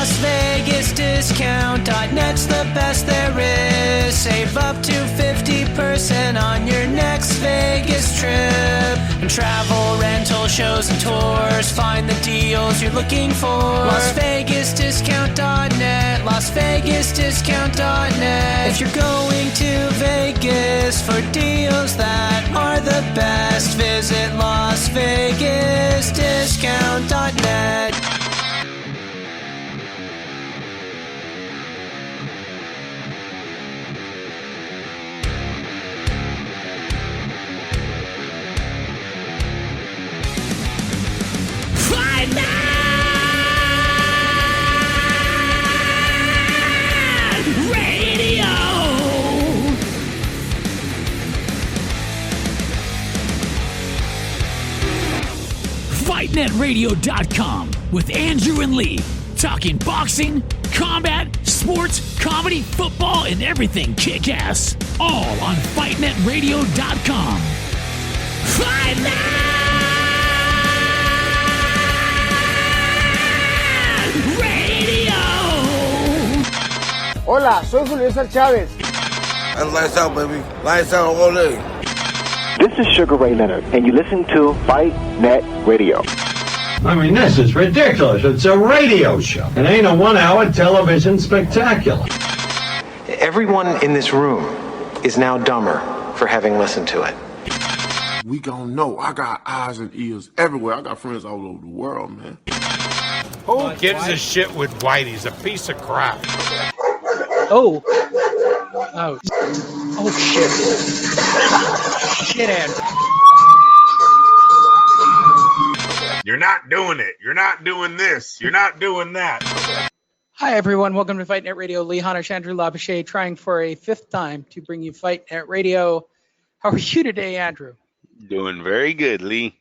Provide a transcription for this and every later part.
Las Vegas Discount.net's the best there is. Save up to 50% on your next Vegas trip. And travel, rental, shows, and tours. Find the deals you're looking for. Las Vegas Discount.net. Las Vegas Discount.net. If you're going to Vegas for deals that are the best, visit Las Vegas Discount.net. FightNetRadio.com with Andrew and Lee, talking boxing, combat, sports, comedy, football, and everything kick-ass. All on FightNetRadio.com. Fight Net Radio! Hola, soy Julio César Chávez. And lights out, baby. Lights out all day. This is Sugar Ray Leonard, and you listen to Fight Net Radio. I mean, this is ridiculous. It's a radio show. It ain't a one-hour television spectacular. Everyone in this room is now dumber for having listened to it. We gon' know. I got eyes and ears everywhere. I got friends all over the world, man. Who gives a shit with White? He's a piece of crap. Oh, shit. Shit, Andrew. You're not doing it. You're not doing this. You're not doing that. Hi, everyone. Welcome to Fight Net Radio. Lee Hanish, Andrew Labouche, trying for a fifth time to bring you Fight Net Radio. How are you today, Andrew? Doing very good, Lee.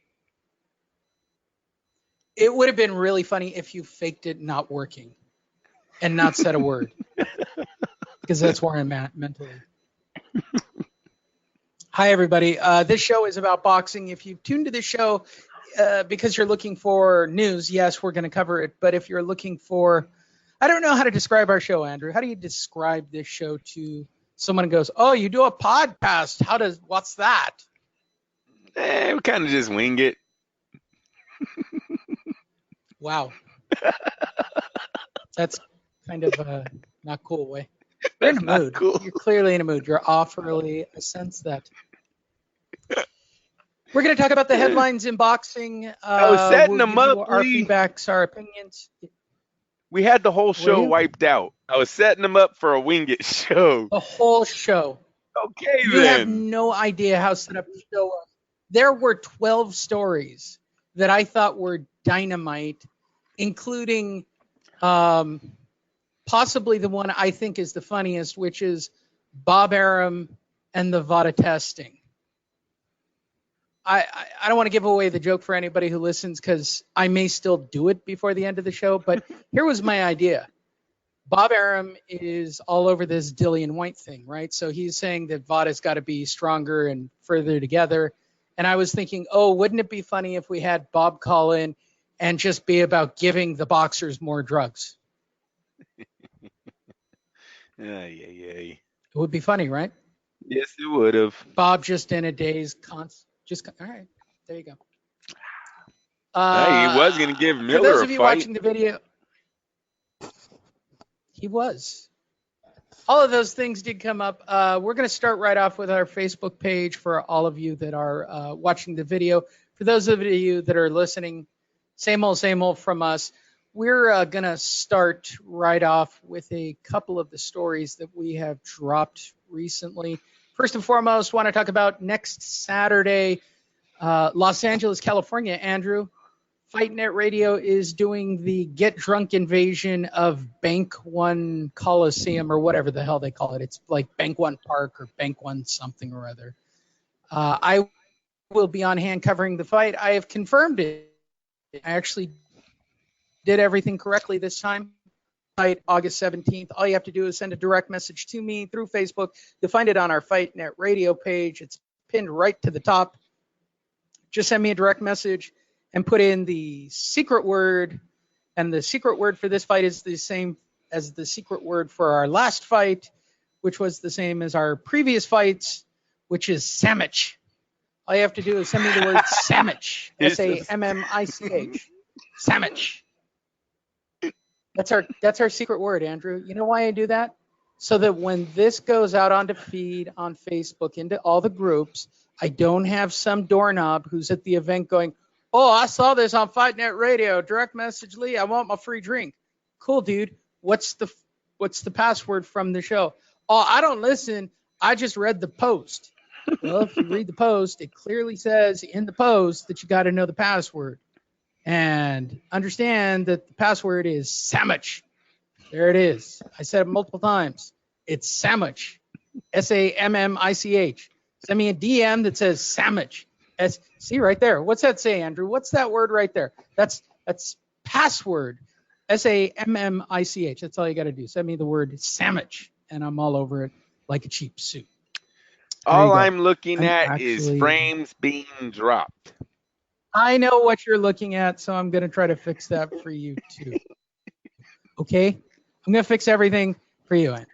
It would have been really funny if you faked it not working and not said a word. Because that's where I'm at mentally. Hi, everybody. This show is about boxing. If you've tuned to this show because you're looking for news, yes, we're going to cover it. But if you're looking for, I don't know how to describe our show, Andrew. How do you describe this show to someone who goes, oh, you do a podcast? What's that? We kind of just wing it. Wow. That's kind of not cool way. You're in a mood. Cool. You're clearly in a mood. You're off early. I sense that. We're going to talk about the headlines in boxing. I was setting them up. Our feedbacks, our opinions. We had the whole show wiped out. I was setting them up for a wing it show. The whole show. Okay, you have no idea how set up the show was. There were 12 stories that I thought were dynamite, including possibly the one I think is the funniest, which is Bob Arum and the VADA testing. I don't want to give away the joke for anybody who listens because I may still do it before the end of the show, but here was my idea. Bob Arum is all over this Dillian White thing, right? So he's saying that VADA's got to be stronger and further together. And I was thinking, wouldn't it be funny if we had Bob call in and just be about giving the boxers more drugs? It would be funny, right? Yes, it would have. Bob just in a daze. All right, there you go. He was going to give Miller a fight. For those of you watching the video, he was. All of those things did come up. We're going to start right off with our Facebook page for all of you that are watching the video. For those of you that are listening, same old from us. We're going to start right off with a couple of the stories that we have dropped recently. First and foremost, want to talk about next Saturday, Los Angeles, California. Andrew, Fight Net Radio is doing the Get Drunk Invasion of Bank One Coliseum, or whatever the hell they call it. It's like Bank One Park or Bank One something or other. I will be on hand covering the fight. I have confirmed it. I actually did everything correctly this time. Fight August 17th. All you have to do is send a direct message to me through Facebook. You'll find it on our Fight Net Radio page. It's pinned right to the top. Just send me a direct message and put in the secret word And the secret word for this fight is the same as the secret word for our last fight, which was the same as our previous fights, which is sandwich. All you have to do is send me the word sandwich. SAMMICH. Sandwich. That's our secret word, Andrew. You know why I do that? So that when this goes out onto feed on Facebook into all the groups, I don't have some doorknob who's at the event going, "Oh, I saw this on Fight Net Radio. Direct message Lee. I want my free drink." Cool, dude. What's the password from the show? "Oh, I don't listen. I just read the post." Well, if you read the post, it clearly says in the post that you got to know the password and understand that the password is sandwich. There it is. I said it multiple times. It's sandwich. SAMMICH. Send me a DM that says sandwich. See right there. What's that say, Andrew? What's that word right there? That's password. SAMMICH. That's all you got to do. Send me the word sandwich, and I'm all over it like a cheap suit. All I'm looking at is frames being dropped. I know what you're looking at, so I'm going to try to fix that for you too. Okay? I'm going to fix everything for you, Andrew.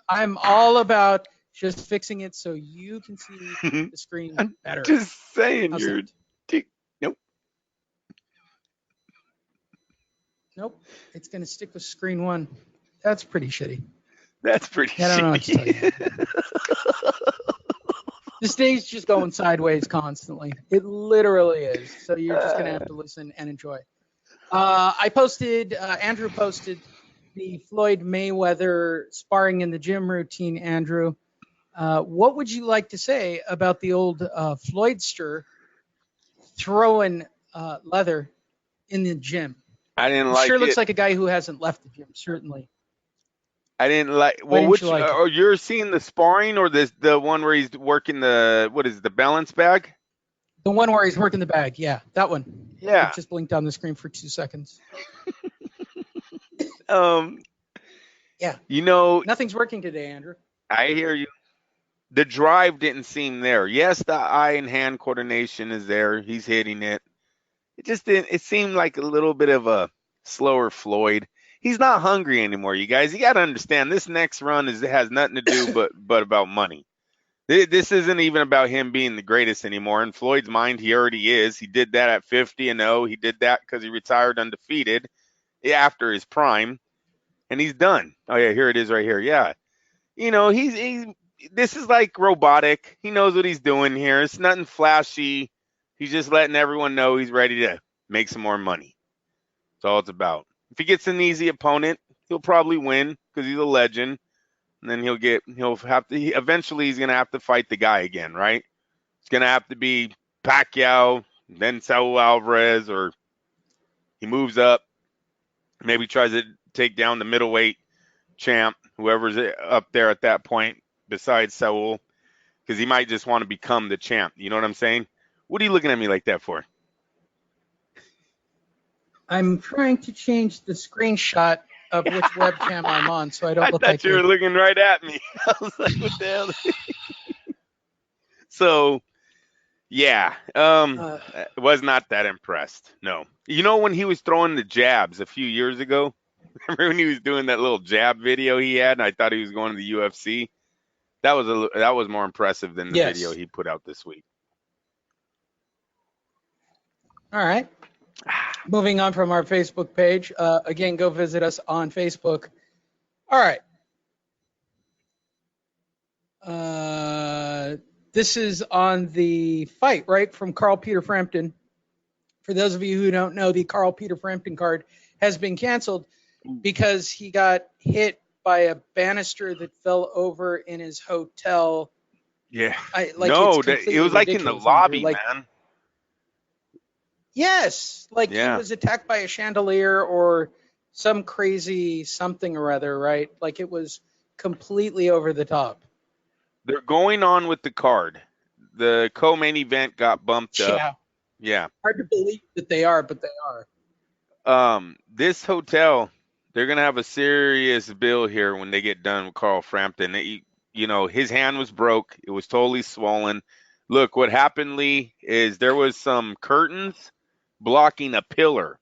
I'm all about just fixing it so you can see the screen better. Just saying, nope. Nope. It's going to stick with screen one. That's pretty shitty. That's pretty I don't know what to tell you. This day's just going sideways constantly. It literally is. So you're just going to have to listen and enjoy. Andrew posted the Floyd Mayweather sparring in the gym routine, Andrew. What would you like to say about the old Floydster throwing leather in the gym? I didn't like it. Sure looks like a guy who hasn't left the gym, certainly. I didn't like. Well, you're seeing the sparring or the one where he's working the balance bag? The one where he's working the bag, yeah, that one. Yeah. It just blinked on the screen for 2 seconds. Yeah. Nothing's working today, Andrew. I hear you. The drive didn't seem there. Yes, the eye and hand coordination is there. He's hitting it. It just didn't. It seemed like a little bit of a slower Floyd. He's not hungry anymore, you guys. You got to understand this next run has nothing to do but about money. This isn't even about him being the greatest anymore. In Floyd's mind, he already is. He did that at 50-0. He did that because he retired undefeated after his prime, and he's done. Oh yeah, here it is right here. Yeah, he's this is like robotic. He knows what he's doing here. It's nothing flashy. He's just letting everyone know he's ready to make some more money. That's all it's about. If he gets an easy opponent, he'll probably win because he's a legend. And then eventually he's going to have to fight the guy again, right? It's going to have to be Pacquiao, then Saul Alvarez, or he moves up, maybe tries to take down the middleweight champ, whoever's up there at that point besides Saul, because he might just want to become the champ. You know what I'm saying? What are you looking at me like that for? I'm trying to change the screenshot of which webcam I'm on, so I don't look like I thought you were looking right at me. I was like, what the hell? So, yeah, was not that impressed. No. When he was throwing the jabs a few years ago? Remember when he was doing that little jab video he had, and I thought he was going to the UFC? That was more impressive than the video he put out this week. All right. Moving on from our Facebook page. Again, go visit us on Facebook. All right. This is on the fight, right, from Carl Peter Frampton. For those of you who don't know, the Carl Peter Frampton card has been canceled because he got hit by a banister that fell over in his hotel. Yeah. It was like in the lobby, man. Yes, he was attacked by a chandelier or some crazy something or other, right? Like it was completely over the top. They're going on with the card. The co-main event got bumped up. Yeah. Hard to believe that they are, but they are. This hotel, they're going to have a serious bill here when they get done with Carl Frampton. His hand was broke. It was totally swollen. Look, what happened, Lee, is there was some curtains blocking a pillar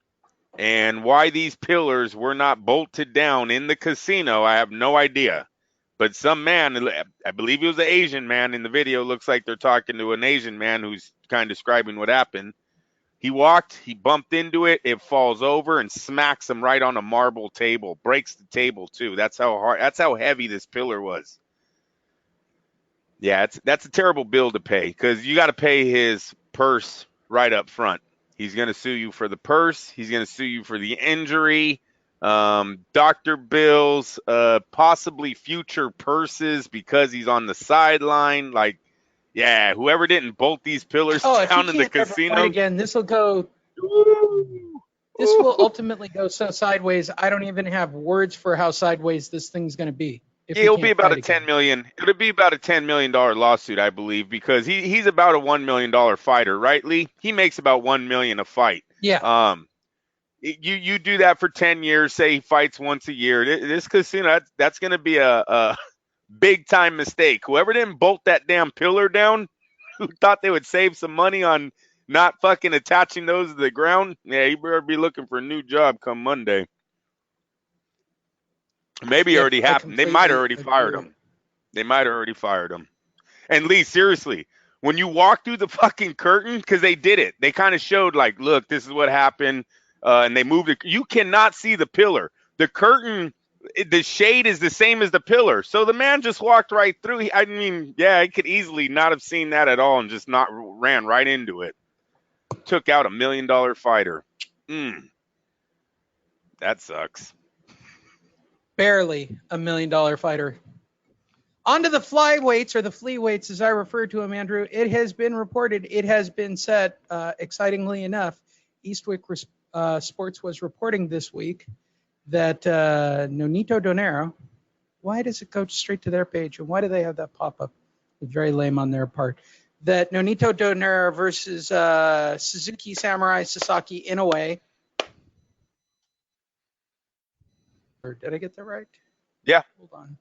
And why these pillars were not bolted down in the casino, I have no idea. But some man, I believe he was an Asian man in the video, looks like they're talking to an Asian man who's kind of describing what happened. He walked, he bumped into it, it falls over and smacks him right on a marble table, breaks the table too. That's how heavy this pillar was. Yeah, that's a terrible bill to pay because you got to pay his purse right up front. He's going to sue you for the purse. He's going to sue you for the injury, doctor bills, possibly future purses because he's on the sideline. Like, yeah, whoever didn't bolt these pillars down in the casino. Again, this will go. This will ultimately go so sideways. I don't even have words for how sideways this thing's going to be. It'll be about a $10 million. It'll be about a $10 million lawsuit, I believe, because he's about a $1 million fighter, right, Lee? He makes about $1 million a fight. Yeah. You do that for 10 years. Say he fights once a year. This casino, that's going to be a big time mistake. Whoever didn't bolt that damn pillar down, who thought they would save some money on not fucking attaching those to the ground, yeah, you better be looking for a new job come Monday. Maybe it already happened. They might have already fired him. They might have already fired him. And Lee, seriously, when you walk through the fucking curtain, because they did it, they kind of showed like, look, this is what happened, and they moved it. You cannot see the pillar. The curtain, the shade is the same as the pillar. So the man just walked right through. I mean, yeah, I could easily not have seen that at all and just not ran right into it. Took out $1 million fighter. That sucks. Barely $1 million fighter. Onto the flyweights, or the fleaweights, as I refer to them, Andrew. It has been reported, it has been said, excitingly enough, Eastwick Sports was reporting this week that Nonito Donaire, why does it go straight to their page, and why do they have that pop up? It's very lame on their part. That Nonito Donaire versus Suzuki Samurai Sasaki Inoue. Did I get that right? Yeah. Hold on.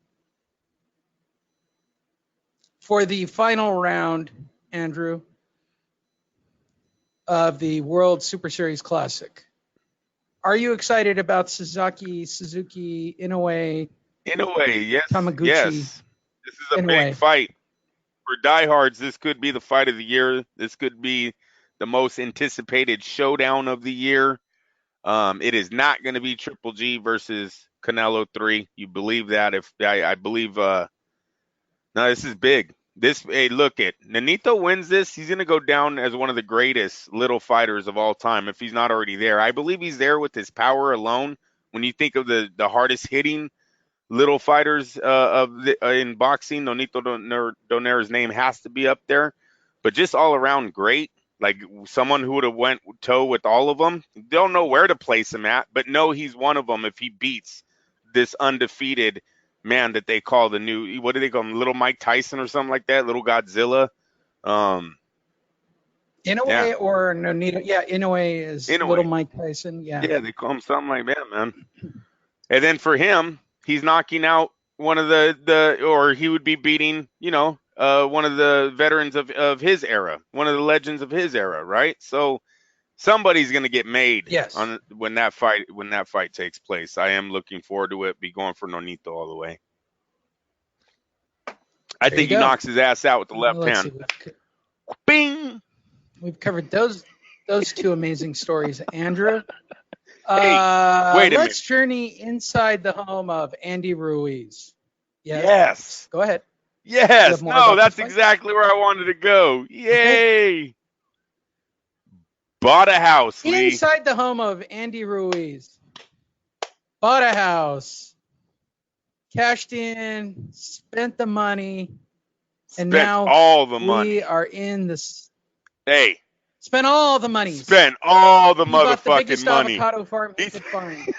For the final round, Andrew, of the World Super Series Classic. Are you excited about Suzuki Inoue? Inoue, yes. Tamaguchi. Yes. This is a big fight. For diehards, this could be the fight of the year. This could be the most anticipated showdown of the year. It is not going to be Triple G versus Canelo 3. You believe that? I believe no, this is big. Hey, look it. Nonito wins this, he's going to go down as one of the greatest little fighters of all time if he's not already there. I believe he's there with his power alone. When you think of the hardest hitting little fighters in boxing, Nonito Donaire's name has to be up there. But just all around great. Like someone who would have went toe with all of them. Don't know where to place him at, but know he's one of them if he beats this undefeated man that they call the new, what do they call him, Little Mike Tyson or something like that, Little Godzilla. Inoue or Nonito? Yeah, Inoue is Little Mike Tyson. Yeah, they call him something like that, man. And then for him, he's knocking out one of or he would be beating, one of the veterans of his era, one of the legends of his era, right? So somebody's going to get made when that fight takes place. I am looking forward to it. Be going for Nonito all the way. I think he knocks his ass out with the left hand. Bing. We've covered those two amazing stories, Andrew. Hey, wait a minute. Let's journey inside the home of Andy Ruiz. Yes. Go ahead. Yes. No, that's exactly where I wanted to go. Yay. Okay. Bought a house, Lee. Inside the home of Andy Ruiz. Bought a house. Cashed in. Spent the money. And now all the money. We are in this. Hey. Spent all the money. Spent all the motherfucking money. Avocado farm he could find.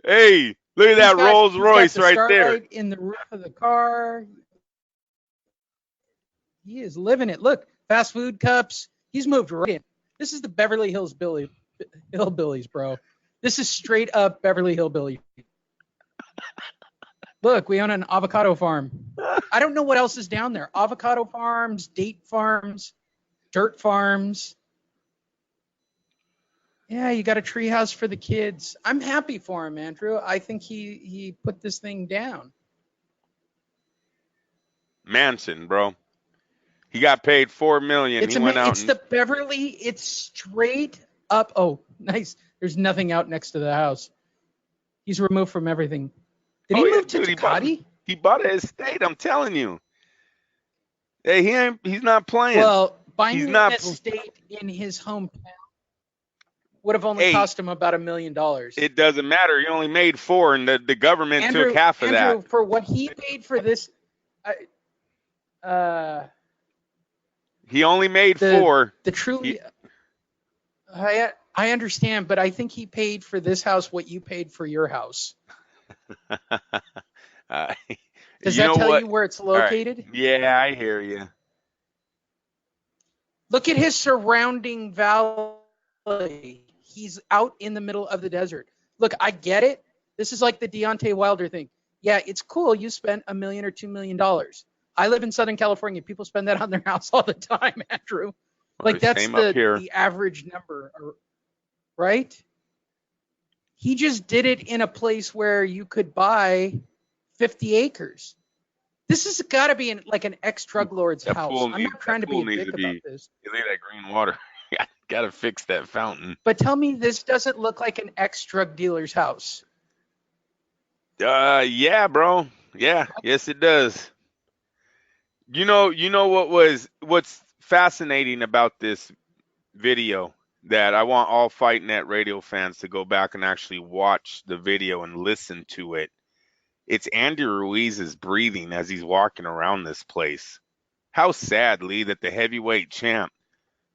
Hey, look at that Rolls Royce right there. In the roof of the car. He is living it. Look, fast food cups. He's moved right in. This is the Beverly Hills Hillbillies, bro. This is straight up Beverly Hillbillies. Look, we own an avocado farm. I don't know what else is down there. Avocado farms, date farms, dirt farms. Yeah, you got a treehouse for the kids. I'm happy for him, Andrew. I think he put this thing down. Mansion, bro. He got paid $4 million. It's He went out it's the Beverly. It's straight up. Oh, nice. There's nothing out next to the house. He's removed from everything. Did he move to Tecate? He bought an estate. I'm telling you. Hey, he's not playing. Well, buying He's an not estate in his hometown would have only cost him about $1 million. It doesn't matter. He only made 4, and the government took half of that. For what he paid for this, he only made 4. I understand, but I think he paid for this house what you paid for your house. Does that tell you where it's located? Right. Yeah, I hear you. Look at his surrounding valley. He's out in the middle of the desert. Look, I get it. This is like the Deontay Wilder thing. Yeah, it's cool. You spent $1 million or $2 million. I live in Southern California. People spend that on their house all the time, Andrew. Like that's the average number, right? He just did it in a place where you could buy 50 acres. This has got to be like an ex-drug lord's house. I'm not trying to be a dick about this. You leave that green water. Got to fix that fountain. But tell me this doesn't look like an ex-drug dealer's house. Yeah, bro. Yeah, yes it does. You know what's fascinating about this video that I want all Fight Net radio fans to go back and actually watch the video and listen to it. It's Andy Ruiz's breathing as he's walking around this place. How sad, Lee, that the heavyweight champ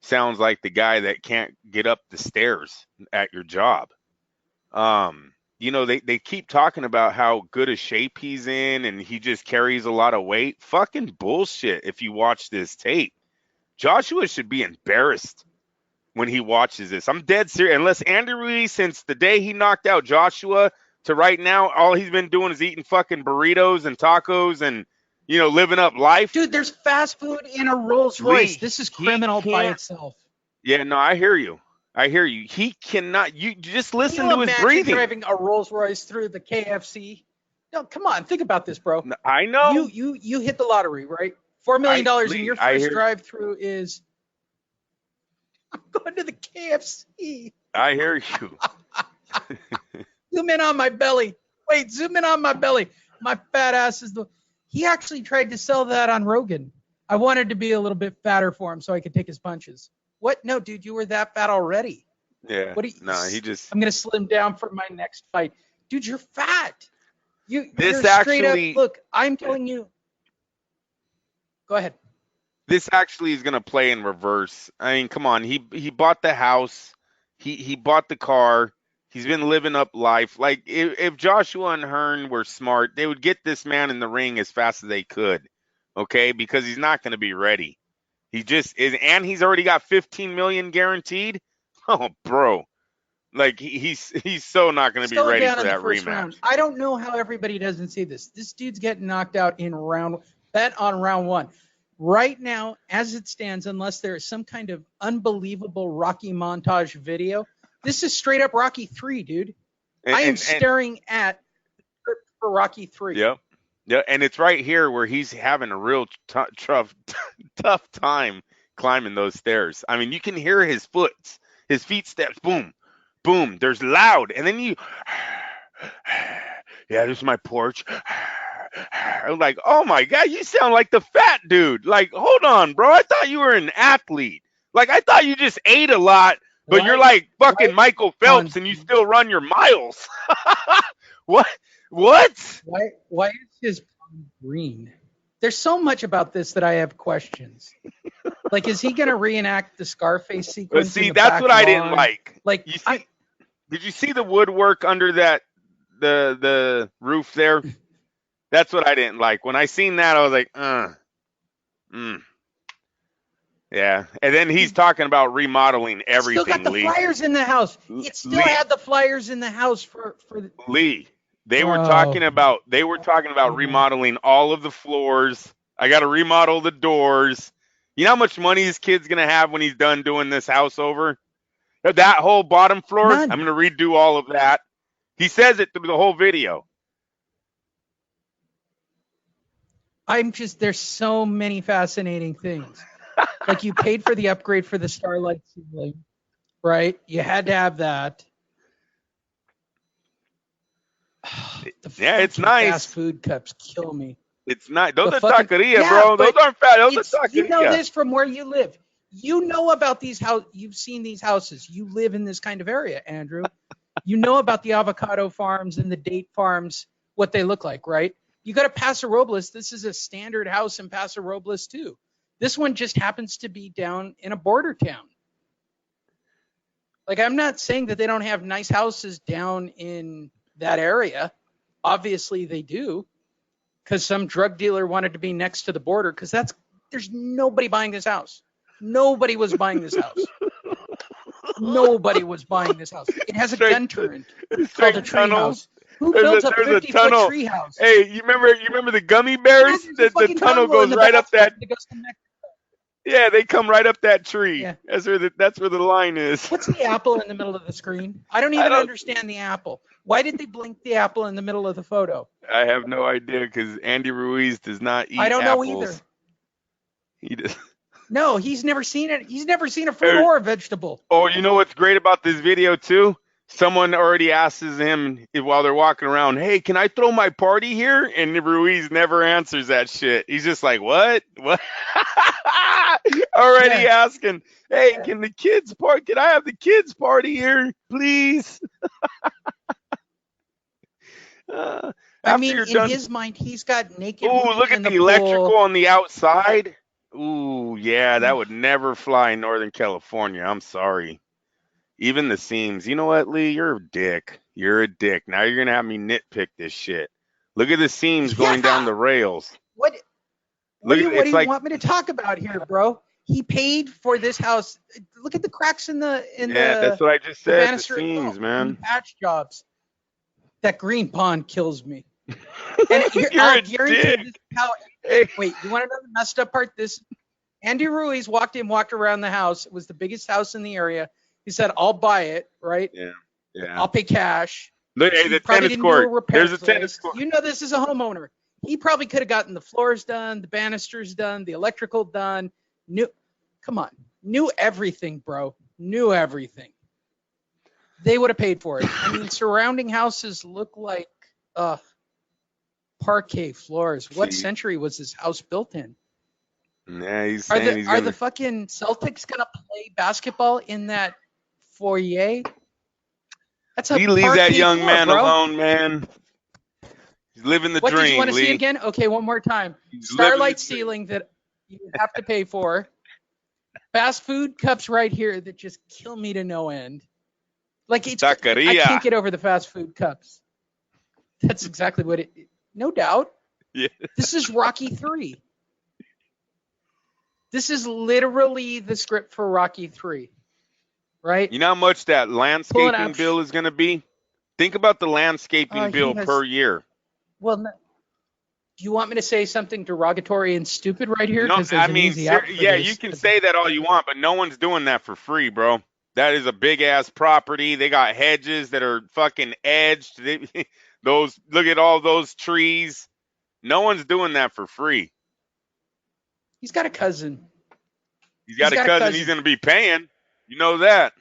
sounds like the guy that can't get up the stairs at your job. They keep talking about how good a shape he's in and he just carries a lot of weight. Fucking bullshit if you watch this tape. Joshua should be embarrassed when he watches this. I'm dead serious. Unless Andy Ruiz, since the day he knocked out Joshua to right now, all he's been doing is eating fucking burritos and tacos and, living up life. Dude, there's fast food in a Rolls Royce. This is criminal by itself. Yeah, no, I hear you. He cannot. You just listen to his breathing. Driving a Rolls Royce through the KFC. No, come on, think about this, bro. I know. You hit the lottery, right? $4 million, and your first drive-through is. I'm going to the KFC. I hear you. Zoom in on my belly. Wait, zoom in on my belly. My fat ass is the. He actually tried to sell that on Rogan. I wanted to be a little bit fatter for him so I could take his punches. What? No, dude, you were that fat already. Yeah. He just. I'm gonna slim down for my next fight, dude. You're fat. You're actually. Straight up, look, I'm telling you. Go ahead. This actually is gonna play in reverse. I mean, come on. He bought the house. He bought the car. He's been living up life. Like if Joshua and Hearn were smart, they would get this man in the ring as fast as they could. Okay, because he's not gonna be ready. He just is, and he's already got 15 million guaranteed. Oh, bro, like he's so not going to be ready for that rematch. Round. I don't know how everybody doesn't see this. This dude's getting knocked out in bet on round 1. Right now, as it stands, unless there is some kind of unbelievable Rocky montage video, this is straight up Rocky 3, dude. I am staring at for Rocky 3. Yep. Yeah, and it's right here where he's having a real tough time climbing those stairs. I mean, you can hear his feet steps, boom, boom. There's loud, and then yeah, this is my porch. I'm like, oh my God, you sound like the fat dude. Like, hold on, bro. I thought you were an athlete. Like, I thought you just ate a lot, but you're like fucking Michael Phelps, and you still run your miles. What? Why is his palm green? There's so much about this that I have questions. Like, is he going to reenact the Scarface sequence? But see, that's what I didn't like. Like, did you see the woodwork under the roof there? That's what I didn't like. When I seen that, I was like, yeah. And then he's talking about remodeling everything. Still got the flyers in the house. It still had the flyers in the house for Lee. They were talking about remodeling all of the floors. I got to remodel the doors. You know how much money this kid's going to have when he's done doing this house over? That whole bottom floor, None. I'm going to redo all of that. He says it through the whole video. There's so many fascinating things. Like you paid for the upgrade for the starlight ceiling, right? You had to have that. Yeah, it's nice. Fast food cups kill me. It's not. Those The are fucking- taqueria, Yeah, bro. Those but aren't fat. Those are taqueria. You know this from where you live. You know about these houses. You've seen these houses. You live in this kind of area, Andrew. You know about the avocado farms and the date farms, what they look like, right? You go to Paso Robles. This is a standard house in Paso Robles too. This one just happens to be down in a border town. Like, I'm not saying that they don't have nice houses down in that area. Obviously they do, because some drug dealer wanted to be next to the border, because there's nobody buying this house. Nobody was buying this house. Nobody was buying this house. It has a gun turret. It's called a tree house. Who built a 50-foot tree house? Hey, you remember the gummy bears? Yeah, the tunnel goes right up that. Yeah, they come right up that tree. Yeah. That's where the line is. What's the apple in the middle of the screen? I don't even understand the apple. Why did they blink the apple in the middle of the photo? I have no idea, because Andy Ruiz does not eat apples. I don't know either. He does. No, he's never seen it. He's never seen a fruit or a vegetable. Oh, you know what's great about this video too? Someone already asks him while they're walking around, "Hey, can I throw my party here?" And Ruiz never answers that shit. He's just like, "What? What?" Already asking, "Hey, can the kids party? Can I have the kids party here, please?" I mean, in his mind, he's got naked. Ooh, look at the electrical on the outside. Ooh, yeah, that would never fly in Northern California. I'm sorry. Even the seams. You know what, Lee? You're a dick. You're a dick. Now you're going to have me nitpick this shit. Look at the seams going down the rails. What do you want me to talk about here, bro? He paid for this house. Look at the cracks in the that's what I just said. The banister seams, man. Patch jobs. That green pond kills me. And You're a dick. Wait, you want to know the messed up part? Andy Ruiz walked around the house. It was the biggest house in the area. He said, "I'll buy it, right? Yeah. I'll pay cash." Look, hey, the tennis court. There's a tennis court. You know this is a homeowner. He probably could have gotten the floors done, the banisters done, the electrical done. Knew everything, bro. Knew everything. They would have paid for it. I mean, surrounding houses look like parquet floors. What century was this house built in? Yeah, Are the fucking Celtics gonna play basketball in that foyer? Lee, leave that young man alone, man. He's living the dream. What did you want to Lee. see again? Okay, one more time. Starlight ceiling that you have to pay for. Fast food cups right here that just kill me to no end. Like I can't get over the fast food cups. That's exactly what it. No doubt. Yeah. This is Rocky 3. This is literally the script for Rocky 3, right? You know how much that landscaping bill is going to be? Think about the landscaping bill per year. Well, do you want me to say something derogatory and stupid right here? No, I mean, you can say that all you want, but no one's doing that for free, bro. That is a big-ass property. They got hedges that are fucking edged. Look at all those trees. No one's doing that for free. He's got a cousin. He's got a cousin he's going to be paying. You know that.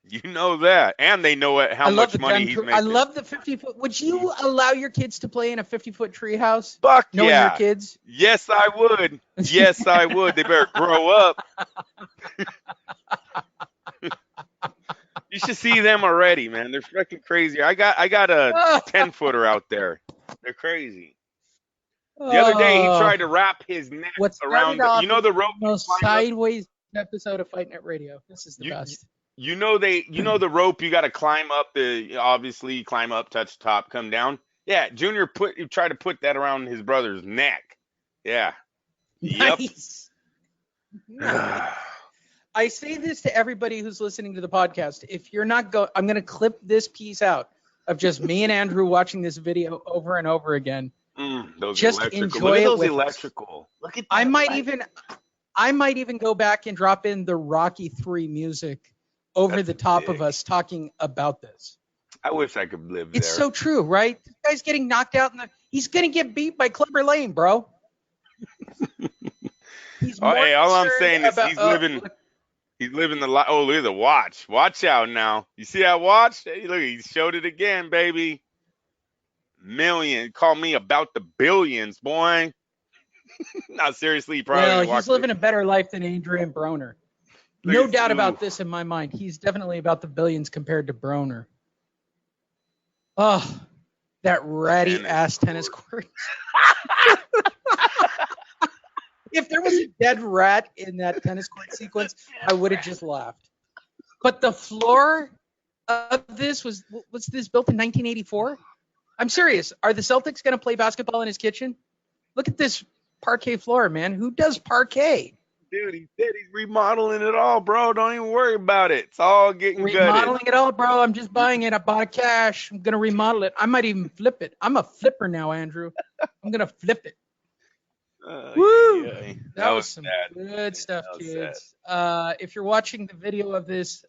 You know that. And they know how much money he's making. I love the 50-foot. Would you allow your kids to play in a 50-foot treehouse? Fuck knowing yeah. your kids? Yes, I would. Yes, I would. They better grow up. You should see them already, man. They're freaking crazy. I got a 10-footer out there. They're crazy. The other day, he tried to wrap his neck around the rope. Most sideways episode of Fight Net Radio. This is the best. You know the rope you got to climb up. Obviously climb up, touch top, come down. Yeah, Junior tried to put that around his brother's neck. Yeah. Nice. Nice. I say this to everybody who's listening to the podcast. If you're not I'm going to clip this piece out of just me and Andrew watching this video over and over again. Just enjoy it with electrical. Look at that. I might even go back and drop in the Rocky 3 music over the top of us talking about this. I wish I could live It's there. so true, right? This guy's getting knocked out he's gonna get beat by Clubber Lane, bro. He's more all I'm concerned saying is about- he's living the life. Oh, look at the watch. Watch out now. You see that watch? Hey, look, he showed it again, baby. Million. Call me about the billions, boy. No, seriously, he probably he's living a better life than Adrian Broner. No doubt about this in my mind. He's definitely about the billions compared to Broner. Oh, that ratty ass tennis court. If there was a dead rat in that tennis court sequence, I would have just laughed. But the floor of this was this built in 1984? I'm serious. Are the Celtics going to play basketball in his kitchen? Look at this parquet floor, man. Who does parquet? Dude, he said he's remodeling it all, bro. Don't even worry about it. It's all getting Remodeling gutted. it all, bro. I'm just buying it. I bought it cash. I'm going to remodel it. I might even flip it. I'm a flipper now, Andrew. I'm going to flip it. Woo! Yeah. That was some sad. good stuff, That was kids. If you're watching the video of this,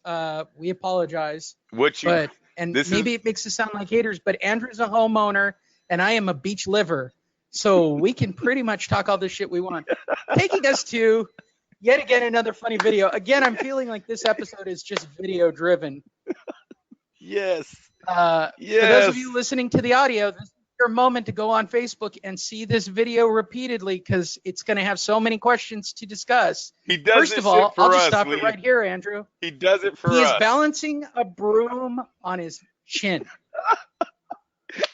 we apologize. This Maybe it makes us sound like haters, but Andrew's a homeowner and I am a beach liver. So we can pretty much talk all this shit we want. Taking us to yet again another funny video. Again, I'm feeling like this episode is just video driven. Yes. For those of you listening to the audio, this is your moment to go on Facebook and see this video repeatedly because it's going to have so many questions to discuss. He does First this of all, shit for I'll just us, stop Lee. it right here, Andrew. He does it for He us. is balancing a broom on his chin.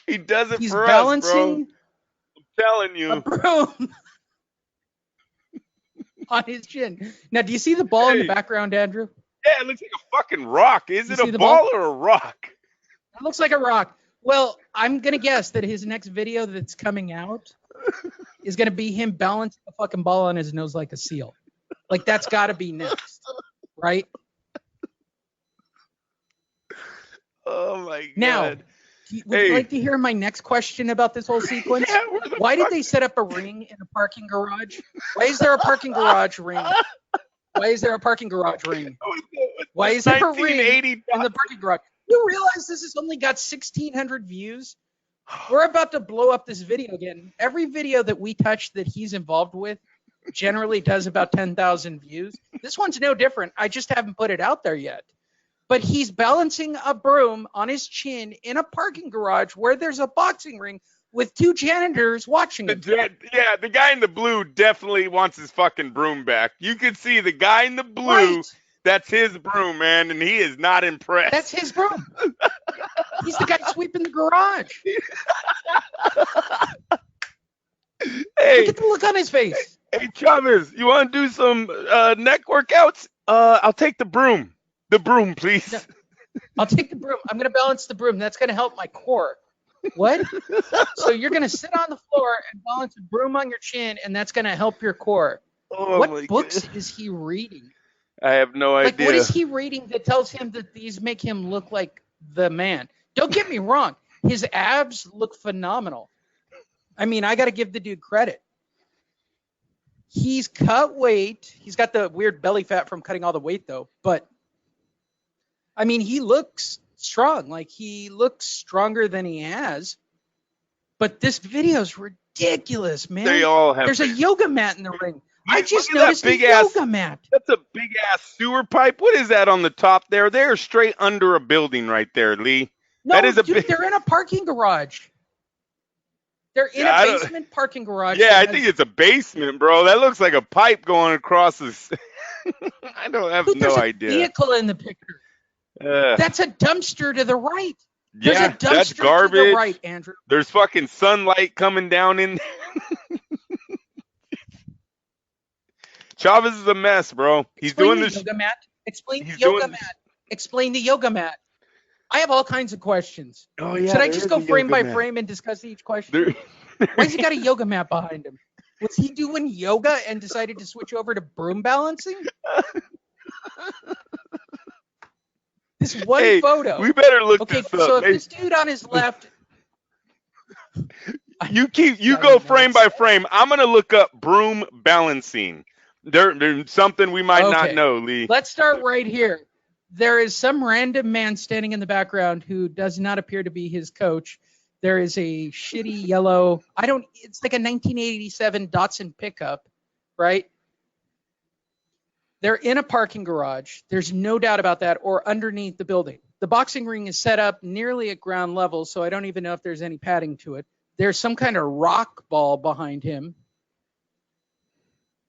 He does it He's for us, balancing bro. I'm telling you. a broom on his chin. Now, do you see the ball in the background, Andrew? Yeah, it looks like a fucking rock. Is it see a the ball ball? or a rock? It looks like a rock. Well, I'm going to guess that his next video that's coming out is going to be him balancing a fucking ball on his nose like a seal. Like, that's got to be next, right? Oh, my God. Now, would you like to hear my next question about this whole sequence? Why did they set up a ring in a parking garage? Why is there a parking garage ring? Why is there a parking garage ring? Why is there a ring in the parking garage? You realize this has only got 1,600 views? We're about to blow up this video again. Every video that we touch that he's involved with generally does about 10,000 views. This one's no different. I just haven't put it out there yet. But he's balancing a broom on his chin in a parking garage where there's a boxing ring with two janitors watching him. Yeah, the guy in the blue definitely wants his fucking broom back. You can see the guy in the blue. Right. That's his broom, man, and he is not impressed. That's his broom. He's the guy sweeping the garage. Hey, look at the look on his face. Hey, Chavez, you want to do some neck workouts? I'll take the broom. The broom, please. No, I'll take the broom. I'm going to balance the broom. That's going to help my core. What? So you're going to sit on the floor and balance a broom on your chin, and that's going to help your core. Oh, what books is he reading? I have no idea. What is he reading that tells him that these make him look like the man? Don't get me wrong. His abs look phenomenal. I mean, I got to give the dude credit. He's cut weight. He's got the weird belly fat from cutting all the weight, though. But, I mean, he looks strong. Like, he looks stronger than he has. But this video is ridiculous, man. They all have. There's a yoga mat in the ring. I just Look at noticed that big the ass yoga mat. That's a big ass sewer pipe. What is that on the top there? They're straight under a building right there, Lee. No, that is a dude, they're in a parking garage. They're in a basement parking garage. Yeah, I think it's a basement, bro. That looks like a pipe going across this. I don't have Dude, no there's idea. A vehicle in the picture. That's a dumpster to the right. There's Yeah, a dumpster that's garbage. to the right, Andrew. There's fucking sunlight coming down in there. Chavez is a mess, bro. He's doing this. Yoga mat. Explain the yoga mat. Explain the yoga mat. I have all kinds of questions. Oh, yeah, Should I there just is go a frame yoga by mat. frame and discuss each question? Why's he got a yoga mat behind him? Was he doing yoga and decided to switch over to broom balancing? This one photo. We better look this up. So if this dude on his left. You go frame by frame. I'm gonna look up broom balancing. There's something we might not know, Lee. Let's start right here. There is some random man standing in the background who does not appear to be his coach. There is a shitty yellow, it's like a 1987 Datsun pickup, right? They're in a parking garage. There's no doubt about that, or underneath the building. The boxing ring is set up nearly at ground level, so I don't even know if there's any padding to it. There's some kind of rock ball behind him.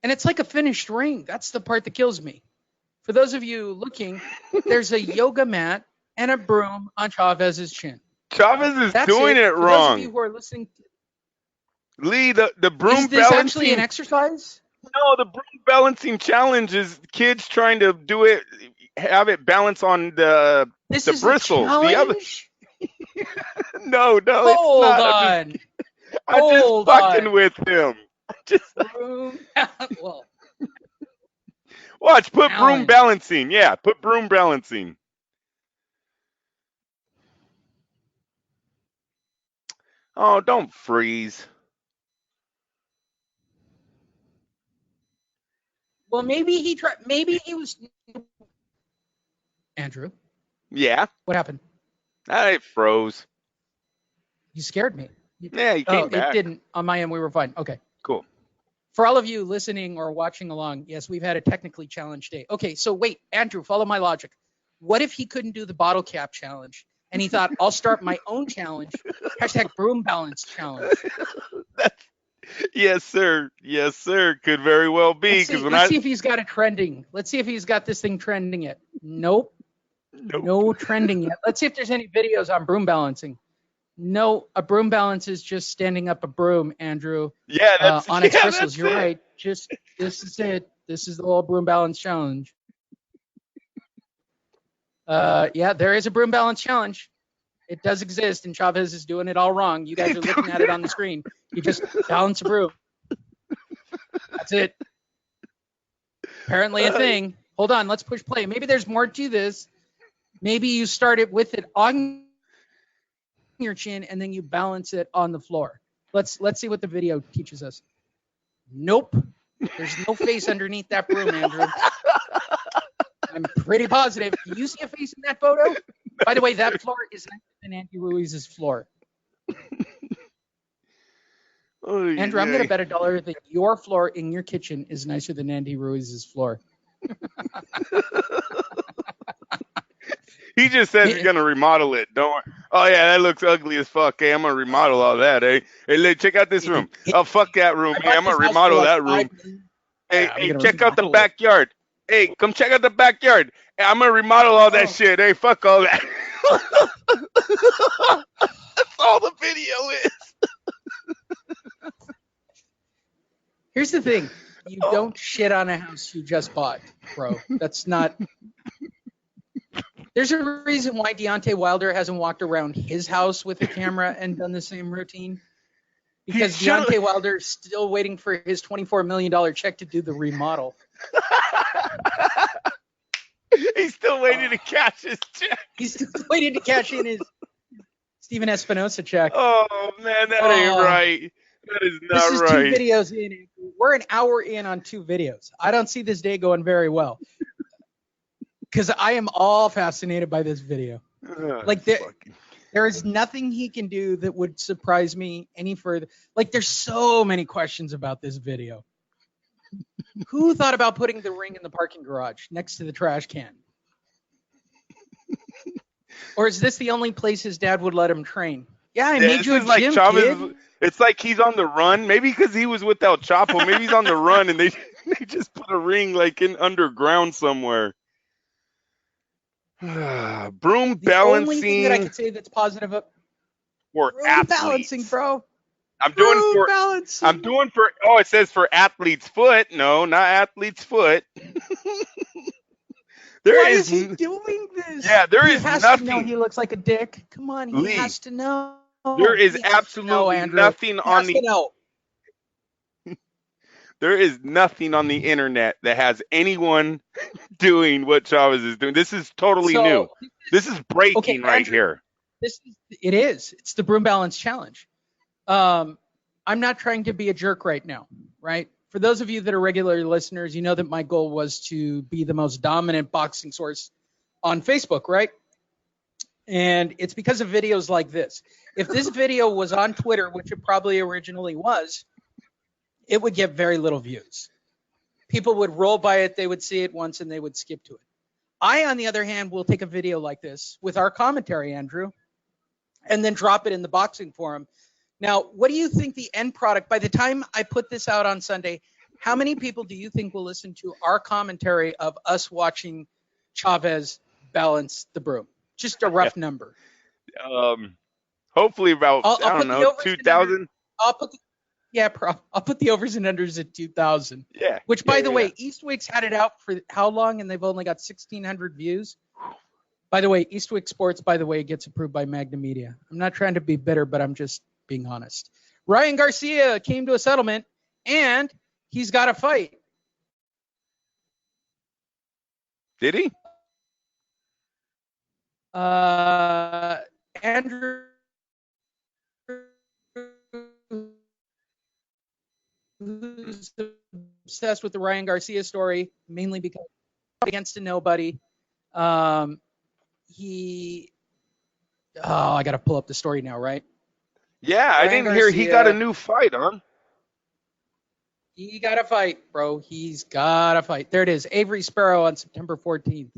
And it's like a finished ring. That's the part that kills me. For those of you looking, there's a yoga mat and a broom on Chavez's chin. Chavez is doing it For wrong. those of you who are listening, Lee, the broom is this balancing. actually an exercise? No, the broom balancing challenge is kids trying to do it, have it balance on the bristles. The other. No, Hold it's not. on. I'm just fucking with him. Broom. Well, watch. Put broom challenge. balancing. Yeah, put broom balancing. Oh, don't freeze. Well, maybe he tried. Maybe he was. Andrew, Yeah. what happened? It froze. You scared me. Yeah, you came back. It didn't. On my end, we were fine. Okay. Cool. For all of you listening or watching along, yes, we've had a technically challenged day. Okay, so wait, Andrew, follow my logic. What if he couldn't do the bottle cap challenge? And he thought, I'll start my own challenge. # broom balance challenge. Yes, sir. Yes, sir. Could very well be. Let's see if he's got it trending. Let's see if he's got this thing trending yet. Nope. No trending yet. Let's see if there's any videos on broom balancing. No, a broom balance is just standing up a broom, Andrew. Yeah, that's on its bristles. You're right. Just this is it. This is the whole broom balance challenge. Yeah, there is a broom balance challenge. It does exist, and Chavez is doing it all wrong. You guys are looking at it on the screen. You just balance a broom. That's it. Apparently a thing. Hold on, let's push play. Maybe there's more to this. Maybe you start it with it on your chin, and then you balance it on the floor. Let's see what the video teaches us. Nope. There's no face underneath that broom, Andrew. I'm pretty positive. Do you see a face in that photo? By the way, that floor is nicer than Andy-Ruiz's floor. Andrew, I'm going to bet $1 that your floor in your kitchen is nicer than Andy-Ruiz's floor. He just says he's going to remodel it. Don't worry. Oh, yeah, that looks ugly as fuck. Hey, I'm going to remodel all that, eh? Hey, check out this room. Oh, fuck that room. Hey, I'm going to remodel that room. Hey, check out the backyard. Hey, come check out the backyard. Hey, I'm going to remodel all that shit. Hey, fuck all that. That's all the video is. Here's the thing. You don't shit on a house you just bought, bro. That's not... There's a reason why Deontay Wilder hasn't walked around his house with a camera and done the same routine. Because Deontay Wilder is still waiting for his $24 million check to do the remodel. He's still waiting to cash his check. He's still waiting to cash in his Steven Espinosa check. Oh, man, that ain't right. That is not this is right. 2 videos in. We're an hour in on 2 videos. I don't see this day going very well. Because I am all fascinated by this video. Like, there is nothing he can do that would surprise me any further. Like, there's so many questions about this video. Who thought about putting the ring in the parking garage next to the trash can? Or is this the only place his dad would let him train? Yeah, I made you a gym, kid. It's like he's on the run. Maybe because he was with El Chapo. Maybe he's on the run and they just put a ring like in underground somewhere. Broom balancing. The only thing that I could say that's positive for broom athletes. balancing, bro. I'm doing for. Oh, it says for athlete's foot. No, not athlete's foot. Why is he doing this? Yeah, there is has nothing. To know he looks like a dick. Come on, he has to know. There is absolutely nothing on the. There is nothing on the internet that has anyone doing what Chavez is doing. This is totally new. This is breaking here. It is. It's the broom balance challenge. I'm not trying to be a jerk right now, right? For those of you that are regular listeners, you know that my goal was to be the most dominant boxing source on Facebook, right? And it's because of videos like this. If this video was on Twitter, which it probably originally was, it would get very little views. People would roll by it, they would see it once, and they would skip to it. I, on the other hand, will take a video like this with our commentary, Andrew, and then drop it in the boxing forum. Now, what do you think the end product, by the time I put this out on Sunday, how many people do you think will listen to our commentary of us watching Chavez balance the broom? Just a rough number. Hopefully about, I'll I don't know, 2,000. I'll put the overs and unders at 2,000. Yeah. Which, by the way, Eastwick's had it out for how long, and they've only got 1,600 views. By the way, Eastwick Sports, gets approved by Magna Media. I'm not trying to be bitter, but I'm just being honest. Ryan Garcia came to a settlement, and he's got a fight. Did he? Andrew, who's obsessed with the Ryan Garcia story, mainly because against a nobody. I got to pull up the story now, right? Yeah, I didn't hear he got a new fight, huh? He got a fight, bro. He's got a fight. There it is. Avery Sparrow on September 14th.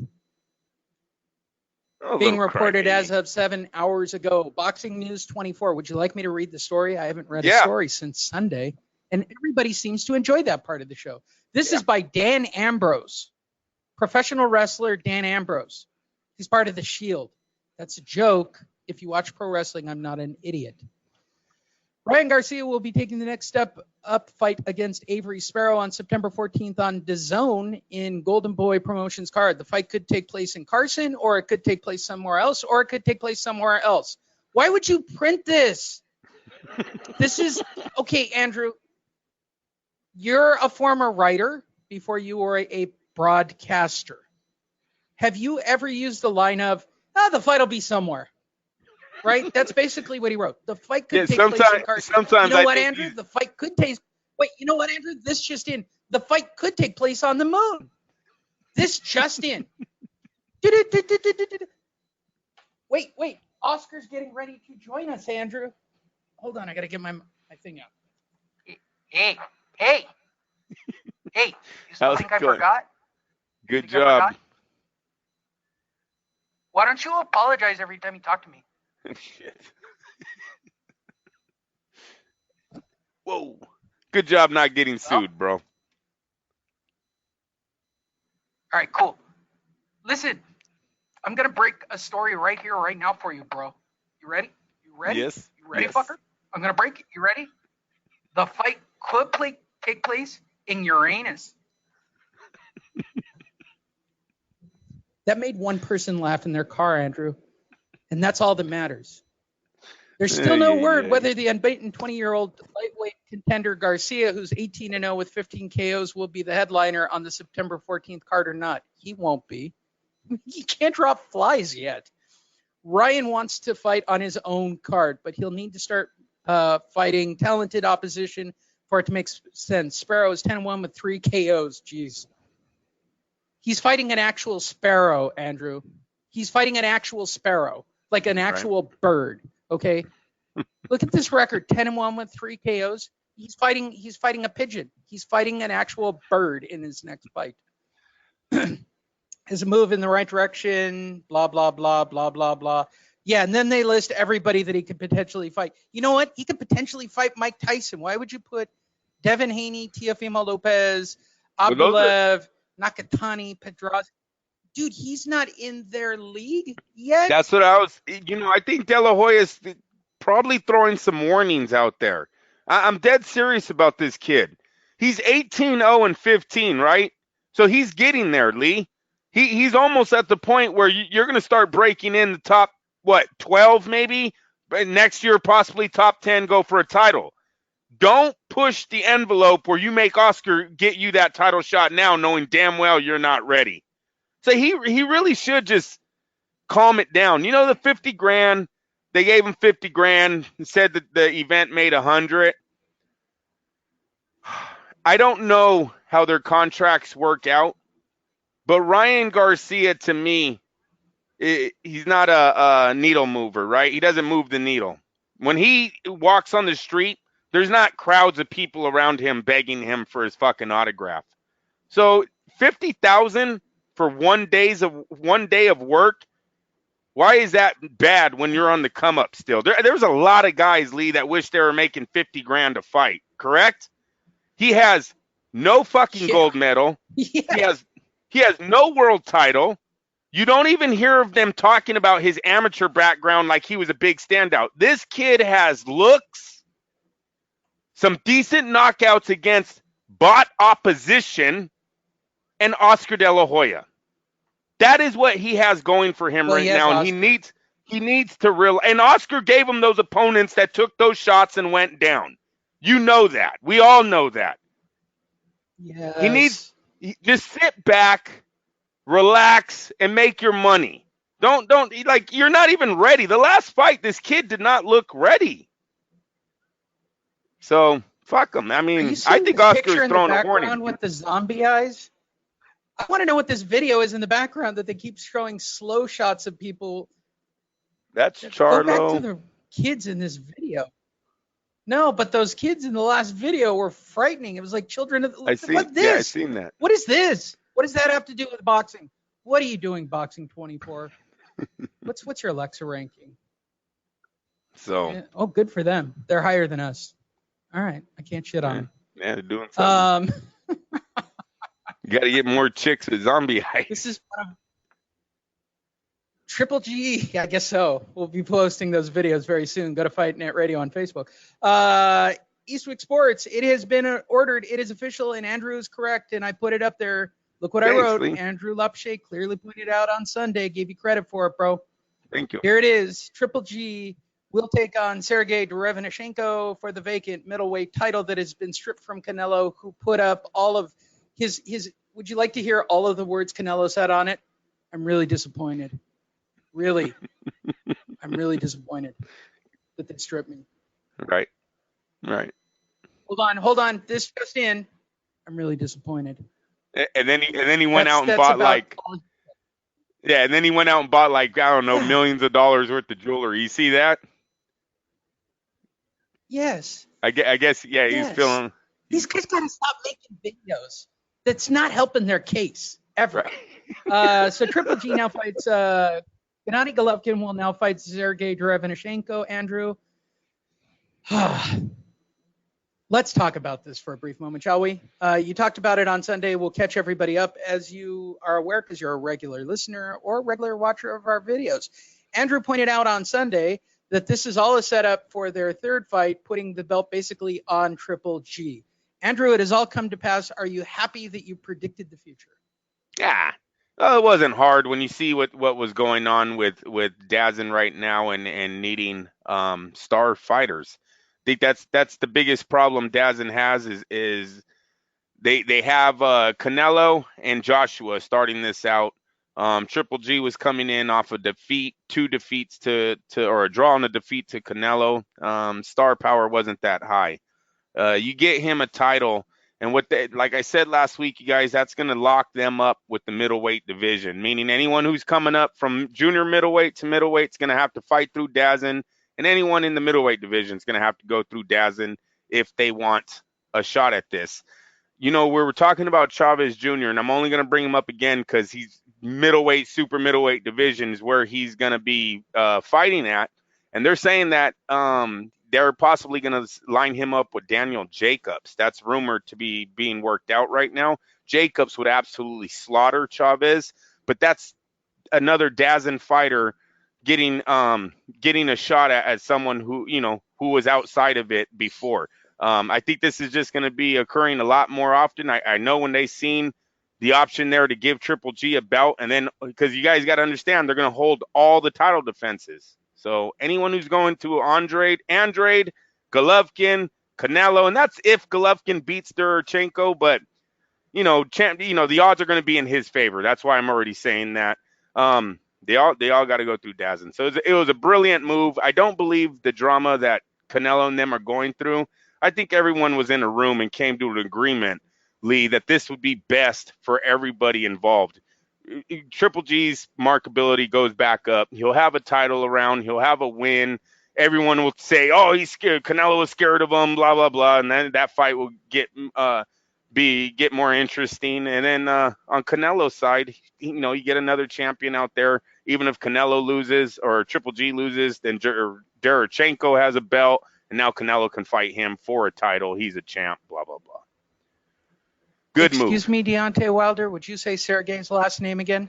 Being reported as of 7 hours ago. Boxing News 24. Would you like me to read the story? I haven't read a story since Sunday, and everybody seems to enjoy that part of the show. This is by Dan Ambrose, professional wrestler Dan Ambrose. He's part of the Shield. That's a joke. If you watch pro wrestling, I'm not an idiot. Ryan Garcia will be taking the next step up fight against Avery Sparrow on September 14th on DAZN in Golden Boy Promotions card. The fight could take place in Carson, or it could take place somewhere else, or it could take place somewhere else. Why would you print this? This is, okay, Andrew, you're a former writer before you were a broadcaster. Have you ever used the line of, the fight will be somewhere? Right? That's basically what he wrote. The fight could take place in Carson. Sometimes you know what, Andrew? The fight could take... Wait, you know what, Andrew? This just in. The fight could take place on the moon. This just in. Wait. Oscar's getting ready to join us, Andrew. Hold on. I got to get my thing out. Hey. You still think I forgot? Good job. Why don't you apologize every time you talk to me? Shit. Whoa. Good job not getting sued, bro. All right, cool. Listen, I'm going to break a story right here, right now for you, bro. You ready? Yes. You ready, fucker? I'm going to break it. You ready? The fight could take place in Uranus. That made one person laugh in their car, Andrew. And that's all that matters. There's still no word whether the unbeaten 20-year-old lightweight contender Garcia, who's 18-0 with 15 KOs, will be the headliner on the September 14th card or not. He won't be. He can't drop flies yet. Ryan wants to fight on his own card, but he'll need to start fighting talented opposition for it to make sense. Sparrow is 10-1 with 3 KOs. Jeez. He's fighting an actual sparrow, Andrew. He's fighting an actual sparrow. Like an actual bird, okay? Look at this record, 10-1 with 3 KOs. He's fighting a pigeon. He's fighting an actual bird in his next fight. Is a move in the right direction, blah, blah, blah, blah, blah, blah. Yeah, and then they list everybody that he could potentially fight. You know what? He could potentially fight Mike Tyson. Why would you put Devin Haney, Teofimo Lopez, Abdulev, Nakatani, Pedraza? Dude, he's not in their league yet. That's what I think De La Hoya's probably throwing some warnings out there. I'm dead serious about this kid. He's 18-0 and 15, right? So he's getting there, Lee. He's almost at the point where you're going to start breaking in the top, 12 maybe? Next year, possibly top 10, go for a title. Don't push the envelope where you make Oscar get you that title shot now, knowing damn well you're not ready. So he really should just calm it down. You know, the 50 grand, they gave him 50 grand and said that the event made 100. I don't know how their contracts work out, but Ryan Garcia, to me, He's not a needle mover, right? He doesn't move the needle. When he walks on the street, there's not crowds of people around him begging him for his fucking autograph. So 50,000 for 1 day of work. Why is that bad when you're on the come up still? There's a lot of guys, Lee, that wish they were making 50 grand a fight, correct? He has no fucking gold medal. Yeah. He has no world title. You don't even hear of them talking about his amateur background like he was a big standout. This kid has looks, some decent knockouts against bot opposition, and Oscar De La Hoya. That is what he has going for him right now, and he needs to real. And Oscar gave him those opponents that took those shots and went down. You know that. We all know that. Yes. He needs just sit back, relax, and make your money. Don't like you're not even ready. The last fight, this kid did not look ready. So fuck him. I mean, I think Oscar is throwing a warning with the zombie eyes. I want to know what this video is in the background that they keep showing slow shots of people. That's Go Charlo. back to the kids in this video. No, but those kids in the last video were frightening. It was like children. I've seen that. What is this? What does that have to do with boxing? What are you doing, Boxing 24? What's your Alexa ranking? So. Yeah. Oh, good for them. They're higher than us. All right, I can't shit on them. Yeah, they're doing something. You got to get more chicks with zombie eyes. This is Triple G. I guess so. We'll be posting those videos very soon. Go to Fight Net Radio on Facebook. Eastwick Sports. It has been ordered. It is official, and Andrew is correct. And I put it up there. Look what I wrote. Lee. Andrew Lupshay clearly pointed out on Sunday. Gave you credit for it, bro. Thank you. Here it is. Triple G will take on Sergey Derevyanchenko for the vacant middleweight title that has been stripped from Canelo, who put up all of his. Would you like to hear all of the words Canelo said on it? I'm really disappointed. Really. I'm really disappointed that they stripped me. Right. Hold on. This just in. I'm really disappointed. And then he went out and bought and then he went out and bought I don't know, millions of dollars worth of jewelry. You see that? Yes. I guess, yeah, Yes. he's feeling. These guys got to stop making videos. That's not helping their case ever. Right. So Triple G now fights Gennady Golovkin will now fight Sergey Derevyanchenko. Andrew, let's talk about this for a brief moment, shall we? You talked about it on Sunday. We'll catch everybody up as you are aware because you're a regular listener or regular watcher of our videos. Andrew pointed out on Sunday that this is all a setup for their third fight, putting the belt basically on Triple G. Andrew, it has all come to pass. Are you happy that you predicted the future? Yeah. Well, it wasn't hard when you see what was going on with Dazin right now and needing star fighters. I think that's the biggest problem Dazin has is they have Canelo and Joshua starting this out. Triple G was coming in off a defeat, 2 defeats or a draw and a defeat to Canelo. Star power wasn't that high. You get him a title, and like I said last week, you guys, that's going to lock them up with the middleweight division, meaning anyone who's coming up from junior middleweight to middleweight is going to have to fight through Dazin, and anyone in the middleweight division is going to have to go through Dazin if they want a shot at this. You know, we were talking about Chavez Jr., and I'm only going to bring him up again because he's middleweight, super middleweight division is where he's going to be fighting at, and they're saying that they're possibly going to line him up with Daniel Jacobs. That's rumored to be being worked out right now. Jacobs would absolutely slaughter Chavez, but that's another Dazin fighter getting a shot at someone who was outside of it before. I think this is just going to be occurring a lot more often. I know when they seen the option there to give Triple G a belt, and then because you guys got to understand, they're going to hold all the title defenses. So anyone who's going to Andrade, Golovkin, Canelo, and that's if Golovkin beats Derevyanchenko, but the odds are going to be in his favor. That's why I'm already saying that. They all got to go through Dazin. So it was a brilliant move. I don't believe the drama that Canelo and them are going through. I think everyone was in a room and came to an agreement, Lee, that this would be best for everybody involved. Triple G's markability goes back up. He'll have a title around. He'll have a win. Everyone will say, "Oh, he's scared. Canelo was scared of him." Blah blah blah, and then that fight will get more interesting. And then on Canelo's side, you get another champion out there. Even if Canelo loses or Triple G loses, then Derevchenko has a belt, and now Canelo can fight him for a title. He's a champ. Blah blah blah. Good move. Excuse me, Deontay Wilder. Would you say Sergey's last name again?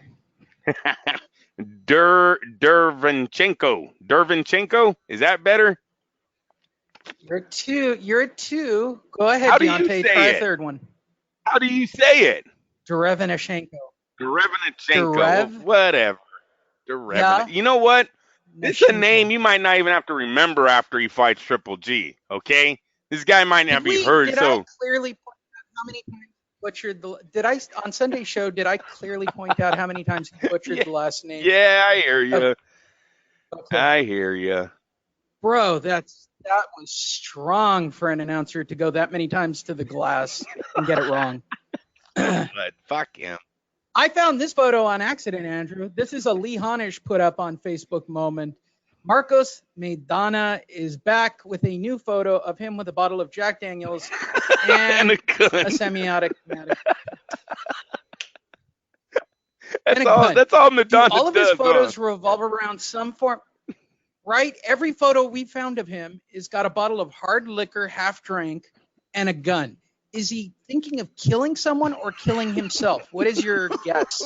Derevchenko. Is that better? You're at two. Go ahead, How do you Deontay. say Try it? a third one. How do you say it? Derevchenko. Derevchenko. Whatever. Yeah. You know what? This is a name you might not even have to remember after he fights Triple G. Okay, this guy might not be heard. Did I clearly point out how many times he butchered the? Did I on Sunday's show? Did I clearly point out how many times he butchered the last name? Yeah, I hear you. Okay. I hear you, bro. That was strong for an announcer to go that many times to the glass and get it wrong. But fuck him. I found this photo on accident, Andrew. This is a Lee Honish put up on Facebook moment. Marcos Maidana is back with a new photo of him with a bottle of Jack Daniels and a semi-automatic. That's all Maidana all of does, his photos revolve around some form. Right? Every photo we found of him has got a bottle of hard liquor, half drank, and a gun. Is he thinking of killing someone or killing himself? What is your guess?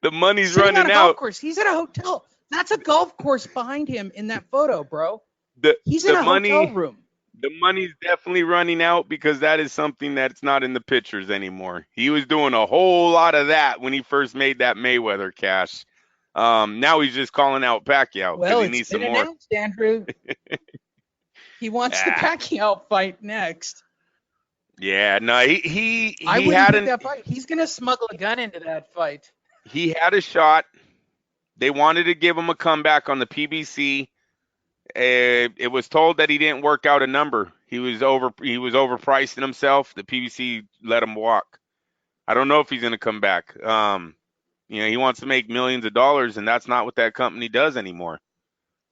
The money's Sitting running on a out. Golf course. He's at a hotel. That's a golf course behind him in that photo, bro. He's in a hotel room. The money's definitely running out because that is something that's not in the pictures anymore. He was doing a whole lot of that when he first made that Mayweather cash. Now he's just calling out Pacquiao because he needs some more. Announced, Andrew. He wants the Pacquiao fight next. Yeah, no, he I wouldn't had pick that fight. He's gonna smuggle a gun into that fight. He had a shot. They wanted to give him a comeback on the PBC. It was told that he didn't work out a number. He was overpricing himself. The PBC let him walk. I don't know if he's gonna come back. He wants to make millions of dollars, and that's not what that company does anymore.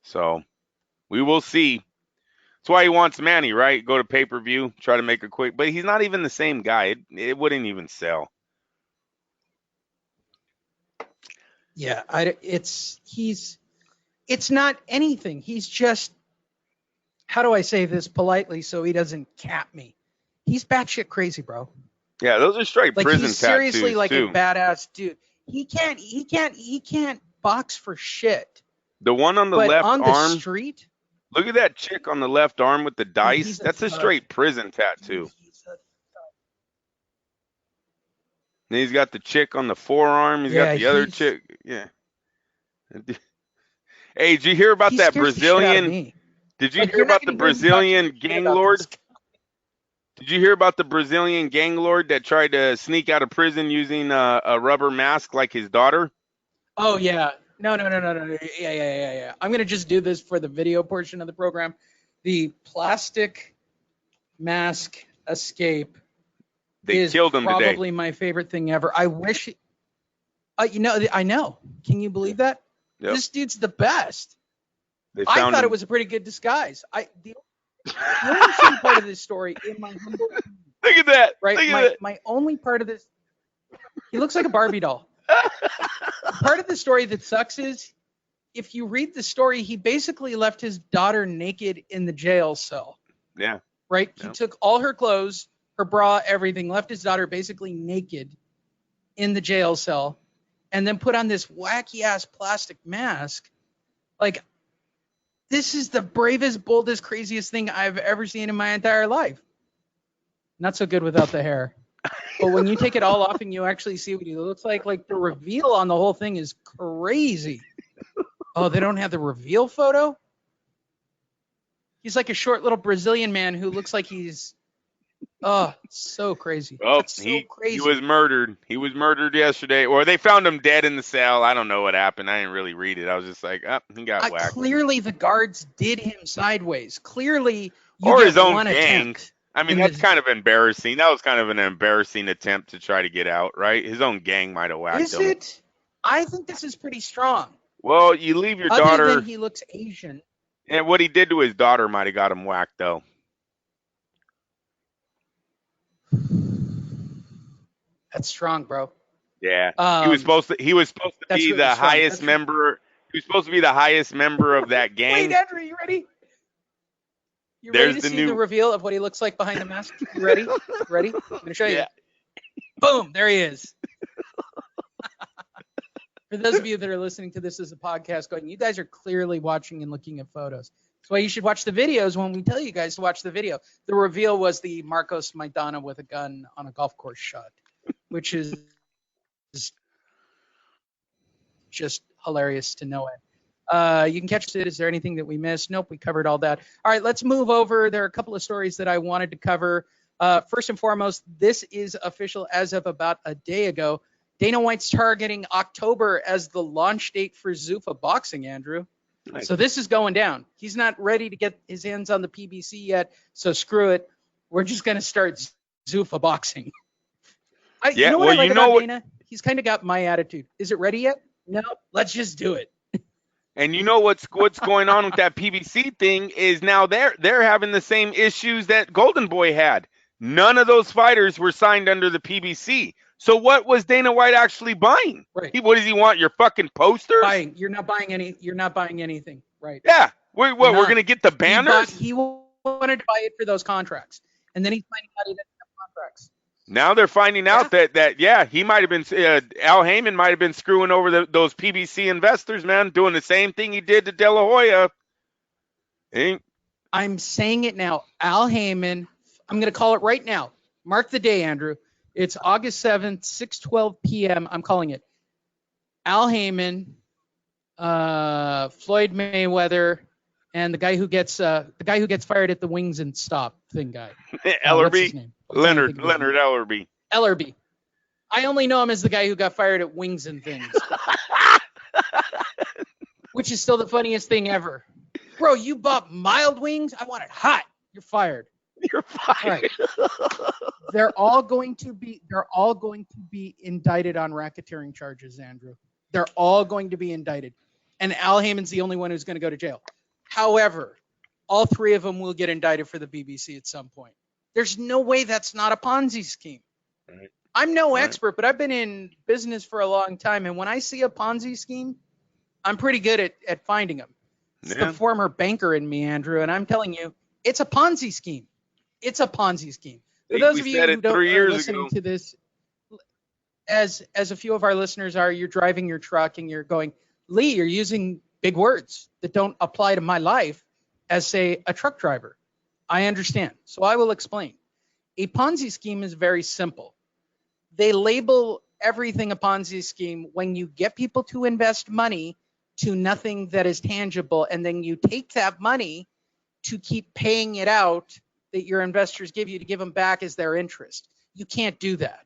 So we will see. That's why he wants Manny, right? Go to pay-per-view, try to make a quick. But he's not even the same guy. It wouldn't even sell. Yeah, it's not anything. He's just, how do I say this politely so he doesn't cap me? He's batshit crazy, bro. Yeah, those are straight prison tattoos. He's seriously like too. A badass dude. He can't box for shit. The one on the left on the arm. Street. Look at that chick on the left arm with the dice. That's a straight prison tattoo. And he's got the chick on the forearm. He's got the other chick. Yeah. Hey, did you hear about that Brazilian? Did you hear about the Brazilian gang lord? Did you hear about the Brazilian gang lord that tried to sneak out of prison using a rubber mask like his daughter? Oh, yeah. No. Yeah. I'm going to just do this for the video portion of the program. The plastic mask escape is killed him probably today. My favorite thing ever. I wish, I know. Can you believe that? Yep. This dude's the best. I thought it was a pretty good disguise. The only funny part of this story in my humble look at that. Right. My only part of this, he looks like a Barbie doll. Part of the story that sucks is if you read the story, he basically left his daughter naked in the jail cell. Yeah. Right. He took all her clothes, her bra, everything, left his daughter basically naked in the jail cell, and then put on this wacky ass plastic mask. Like, this is the bravest, boldest, craziest thing I've ever seen in my entire life. Not so good without the hair. But when you take it all off and you actually see what he looks like the reveal on the whole thing is crazy. Oh, they don't have the reveal photo? He's like a short little Brazilian man who looks like he's, so crazy. Oh, crazy. He was murdered. He was murdered yesterday. Or they found him dead in the cell. I don't know what happened. I didn't really read it. I was just like, he got whacked. Clearly the guards did him sideways. Clearly or his own gang. Attempt. I mean, that's kind of embarrassing. That was kind of an embarrassing attempt to try to get out, right? His own gang might have whacked Is him. it? I think this is pretty strong. Well, you leave your Other daughter. than he looks Asian. And what he did to his daughter might have got him whacked, though. That's strong, bro. Yeah, he was supposed to. He was supposed to be really the strong. highest member. He was supposed to be the highest member of that gang. Wait, Andrew, you ready? You There's ready to the see new- the reveal of what he looks like behind the mask? You ready? Ready? I'm gonna show you. Yeah. Boom! There he is. For those of you that are listening to this as a podcast, going, you guys are clearly watching and looking at photos. That's why you should watch the videos when we tell you guys to watch the video. The reveal was the Marcos Maidana with a gun on a golf course shot, which is just hilarious to know it. You can catch it. Is there anything that we missed? Nope, we covered all that. All right, let's move over. There are a couple of stories that I wanted to cover. First and foremost, this is official as of about a day ago. Dana White's targeting October as the launch date for Zuffa Boxing, Andrew. Nice. So this is going down. He's not ready to get his hands on the PBC yet, so screw it. We're just going to start Zuffa Boxing. Yeah, you know what well, I like you know about what- Dana? He's kind of got my attitude. Is it ready yet? No, let's just do it. And you know what's going on with that PBC thing is now they're having the same issues that Golden Boy had. None of those fighters were signed under the PBC. So what was Dana White actually buying? Right. What does he want? Your fucking posters? Buying. You're not buying anything. Right. Yeah. We're You're not. going to get the banners? He wanted to buy it for those contracts. And then he's finding out he doesn't have contracts. Now they're finding out that he might have been Al Heyman might have been screwing over those PBC investors, man, doing the same thing he did to De La Hoya. I'm saying it now. Al Heyman, I'm going to call it right now. Mark the day, Andrew. It's August 7th, 6:12 p.m. I'm calling it. Al Heyman, Floyd Mayweather, and the guy who gets fired at the Wings and Stop thing guy. What's his name? Leonard Ellerby. Ellerby. I only know him as the guy who got fired at Wings and Things. Which is still the funniest thing ever. Bro, you bought mild wings? I want it hot. You're fired. You're fired. Right. They're all going to be indicted on racketeering charges, Andrew. They're all going to be indicted. And Al Heyman's the only one who's going to go to jail. However, all three of them will get indicted for the BBC at some point. There's no way that's not a Ponzi scheme. Right. I'm no expert, but I've been in business for a long time. And when I see a Ponzi scheme, I'm pretty good at finding them. It's the former banker in me, Andrew. And I'm telling you, it's a Ponzi scheme. It's a Ponzi scheme. For those of you who don't are listening to this, as a few of our listeners are, you're driving your truck and you're going, Lee, you're using big words that don't apply to my life as, say, a truck driver. I understand. So I will explain. A Ponzi scheme is very simple. They label everything a Ponzi scheme when you get people to invest money to nothing that is tangible, and then you take that money to keep paying it out that your investors give you to give them back as their interest. You can't do that.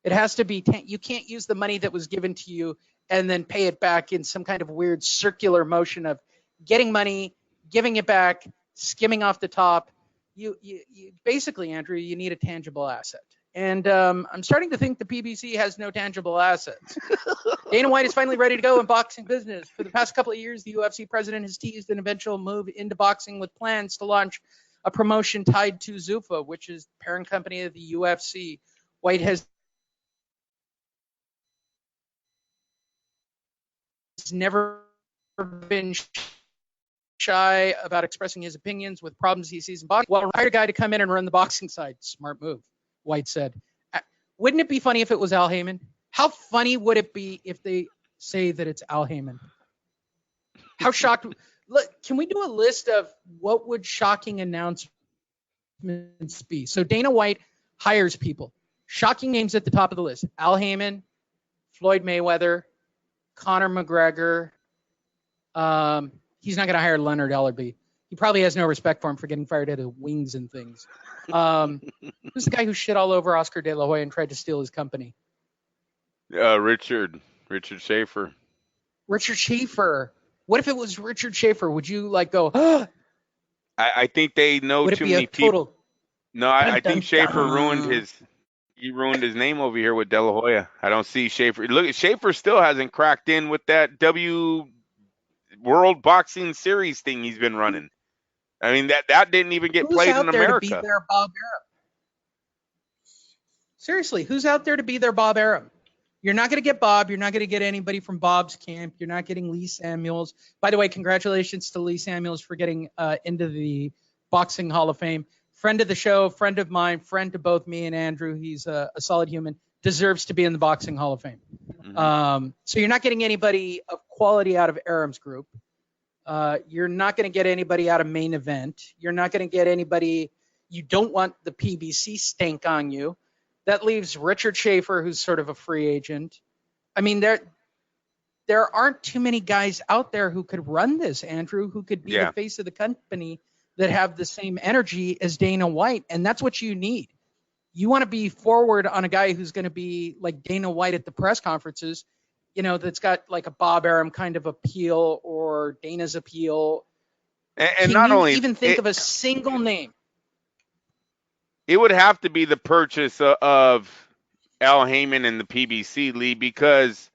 It has to be, you can't use the money that was given to you and then pay it back in some kind of weird circular motion of getting money, giving it back, skimming off the top. You basically, Andrew, you need a tangible asset. And I'm starting to think the PBC has no tangible assets. Dana White is finally ready to go in boxing business. For the past couple of years, the UFC president has teased an eventual move into boxing with plans to launch a promotion tied to Zuffa, which is the parent company of the UFC. White has never been shy about expressing his opinions with problems he sees in boxing. Well, hired a guy to come in and run the boxing side. Smart move, White said. Wouldn't it be funny if it was Al Heyman? How funny would it be if they say that it's Al Heyman? How shocked. Look, can we do a list of what would shocking announcements be? So Dana White hires people. Shocking names at the top of the list. Al Heyman, Floyd Mayweather, Conor McGregor. He's not going to hire Leonard Ellerby. He probably has no respect for him for getting fired out of Wings and Things. Who's the guy who shit all over Oscar De La Hoya and tried to steal his company? Richard Schaefer. Richard Schaefer. What if it was Richard Schaefer? Would you go, oh? I think they know Would it too be many a people. total? No, I Dun, think Schaefer ruined dun. his name over here with De La Hoya. I don't see Schaefer. Look, Schaefer still hasn't cracked in with that World Boxing Series thing he's been running. I mean, that didn't even get Who's played in out there to be America. their Bob Arum? Seriously, who's out there to be their Bob Arum? You're not going to get Bob. You're not going to get anybody from Bob's camp. You're not getting Lee Samuels. By the way, congratulations to Lee Samuels for getting into the Boxing Hall of Fame. Friend of the show, friend of mine, friend to both me and Andrew. He's a solid human. Deserves to be in the Boxing Hall of Fame. So you're not getting anybody of quality out of Arum's group. You're not going to get anybody out of Main Event. You're not going to get anybody. You don't want the PBC stank on you. That leaves Richard Schaefer, who's sort of a free agent. I mean, there aren't too many guys out there who could run this, Andrew, who could be the face of the company that have the same energy as Dana White. And that's what you need. You want to be forward on a guy who's going to be like Dana White at the press conferences, that's got like a Bob Arum kind of appeal or Dana's appeal. And not only even think of a single name. It would have to be the purchase of Al Heyman and the PBC, Lee, because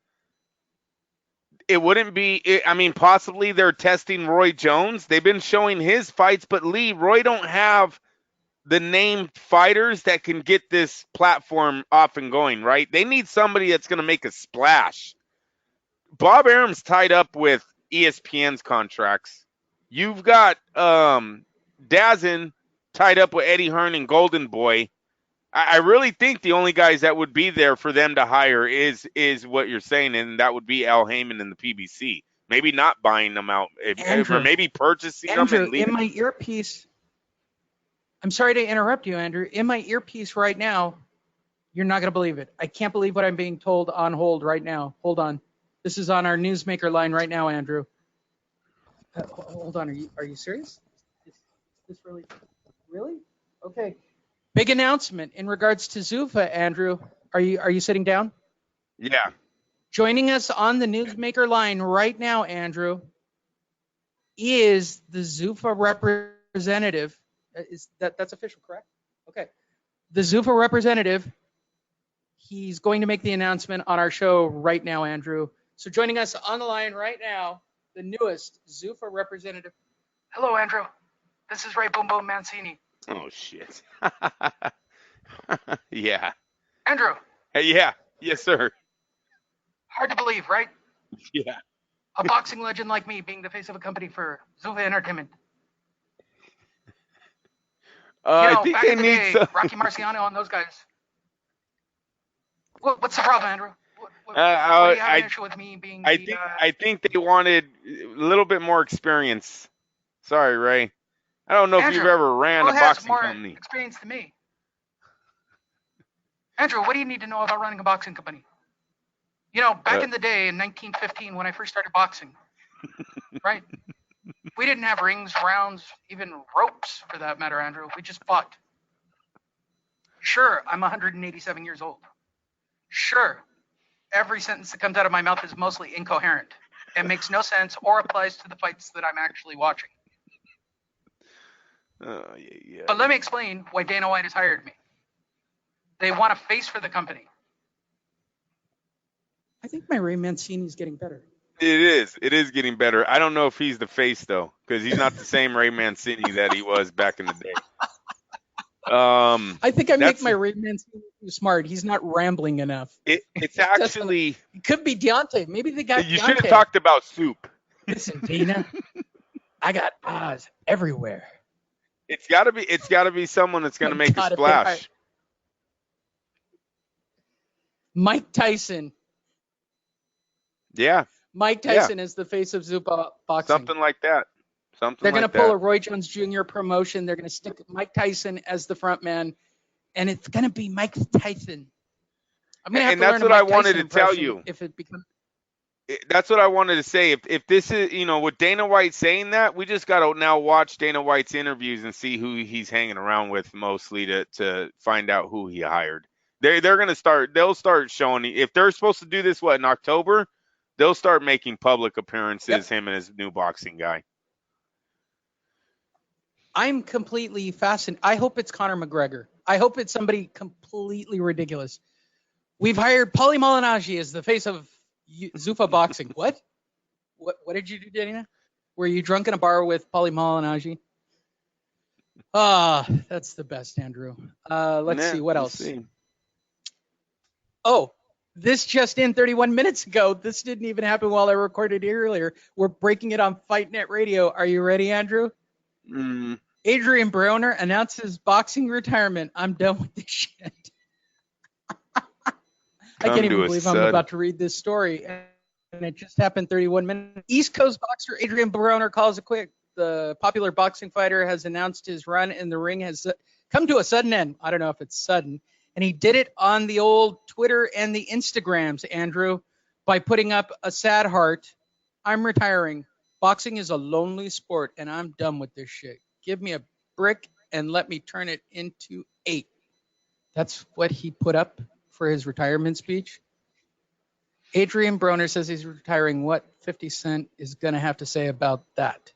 it wouldn't be. I mean, possibly they're testing Roy Jones. They've been showing his fights, but Lee, Roy don't have the named fighters that can get this platform off and going, right? They need somebody that's going to make a splash. Bob Arum's tied up with ESPN's contracts. You've got Dazin tied up with Eddie Hearn and Golden Boy. I really think the only guys that would be there for them to hire is what you're saying, and that would be Al Heyman and the PBC. Maybe not buying them out, or maybe purchasing them and leaving. In my earpiece, I'm sorry to interrupt you, Andrew. In my earpiece right now, you're not going to believe it. I can't believe what I'm being told on hold right now. Hold on. This is on our newsmaker line right now, Andrew. Hold on. Are you serious? Is this really? Okay. Big announcement in regards to Zuffa, Andrew. Are you sitting down? Yeah. Joining us on the newsmaker line right now, Andrew, is the Zuffa representative. That's official, correct? Okay. The Zuffa representative. He's going to make the announcement on our show right now, Andrew. So joining us on the line right now, the newest Zuffa representative. Hello, Andrew. This is Ray Boom Boom Mancini. Oh, shit. Yeah. Andrew. Hey, yeah. Yes, sir. Hard to believe, right? Yeah. A boxing legend like me being the face of a company for Zuffa Entertainment. I think back they in the need day, some. Rocky Marciano and those guys. What's the problem, Andrew? What do you have an issue with me being I think they wanted a little bit more experience. Sorry, Ray. I don't know if you've ever ran a boxing company. More experience than me? Andrew, what do you need to know about running a boxing company? Back in the day in 1915 when I first started boxing, right? We didn't have rings, rounds, even ropes for that matter, Andrew. We just fought. Sure, I'm 187 years old. Sure, every sentence that comes out of my mouth is mostly incoherent. It makes no sense or applies to the fights that I'm actually watching. Yeah. But let me explain why Dana White has hired me. They want a face for the company. I think my Ray Mancini is getting better. It is. It is getting better. I don't know if he's the face, though, because he's not the same Ray Mancini that he was back in the day. I think I make my Ray Mancini too smart. He's not rambling enough. It's actually... It could be Deontay. Maybe they got You Deontay. should have talked about soup. Listen, Dana, I got Oz everywhere. It's got to be someone that's going to make a splash. Mike Tyson. Yeah. Mike Tyson is the face of Zuffa boxing. Something like that. They're going to pull a Roy Jones Jr. promotion. They're going to stick Mike Tyson as the front man, and it's going to be Mike Tyson. I'm going to have to learn that's what I wanted to tell you. If it becomes. That's what I wanted to say. If this is, with Dana White saying that, we just got to now watch Dana White's interviews and see who he's hanging around with mostly to find out who he hired. They're going to start. They'll start showing. If they're supposed to do this, in October, they'll start making public appearances. Him and his new boxing guy. I'm completely fascinated. I hope it's Conor McGregor. I hope it's somebody completely ridiculous. We've hired Paulie Malignaggi as the face of Zuffa Boxing. What? What did you do, Dana? Were you drunk in a bar with Paulie Malignaggi? Ah, that's the best, Andrew. Let's see what else. See. Oh, this just in 31 minutes ago. This didn't even happen while I recorded it earlier. We're breaking it on Fight Net Radio. Are you ready, Andrew? Adrian Broner announces boxing retirement. I'm done with this shit. I can't even believe I'm about to read this story. And it just happened 31 minutes. East Coast boxer Adrian Broner calls it quit. The popular boxing fighter has announced his run in the ring has come to a sudden end. I don't know if it's sudden. And he did it on the old Twitter and the Instagrams, Andrew, by putting up a sad heart. I'm retiring. Boxing is a lonely sport, and I'm done with this shit. Give me a brick and let me turn it into 8. That's what he put up for his retirement speech. Adrian Broner says he's retiring. What 50 Cent is going to have to say about that?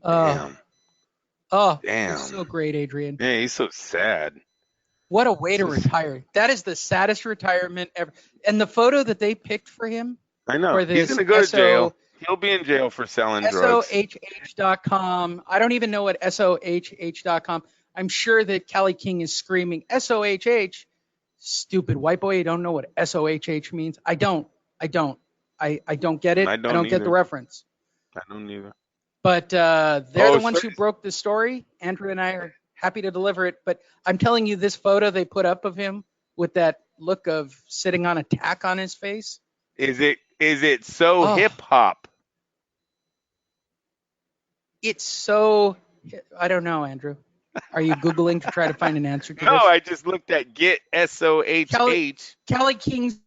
Damn. Oh, damn. You're so great, Adrian. Yeah, he's so sad. What a way to retire. That is the saddest retirement ever. And the photo that they picked for him. I know. For He's this going to go to jail. He'll be in jail for selling drugs. SOHH.com. I don't even know what SOHH.com. I'm sure that Callie King is screaming, SOHH. Stupid white boy. You don't know what SOHH means. I don't get it. I don't get the reference. I don't either. But they're the ones who broke the story. Andrew and I are happy to deliver it. But I'm telling you, this photo they put up of him with that look of sitting on a tack on his face. Is it so hip hop? It's so, I don't know, Andrew. Are you Googling to try to find an answer to this? No, I just looked at get SOHH. Callie King's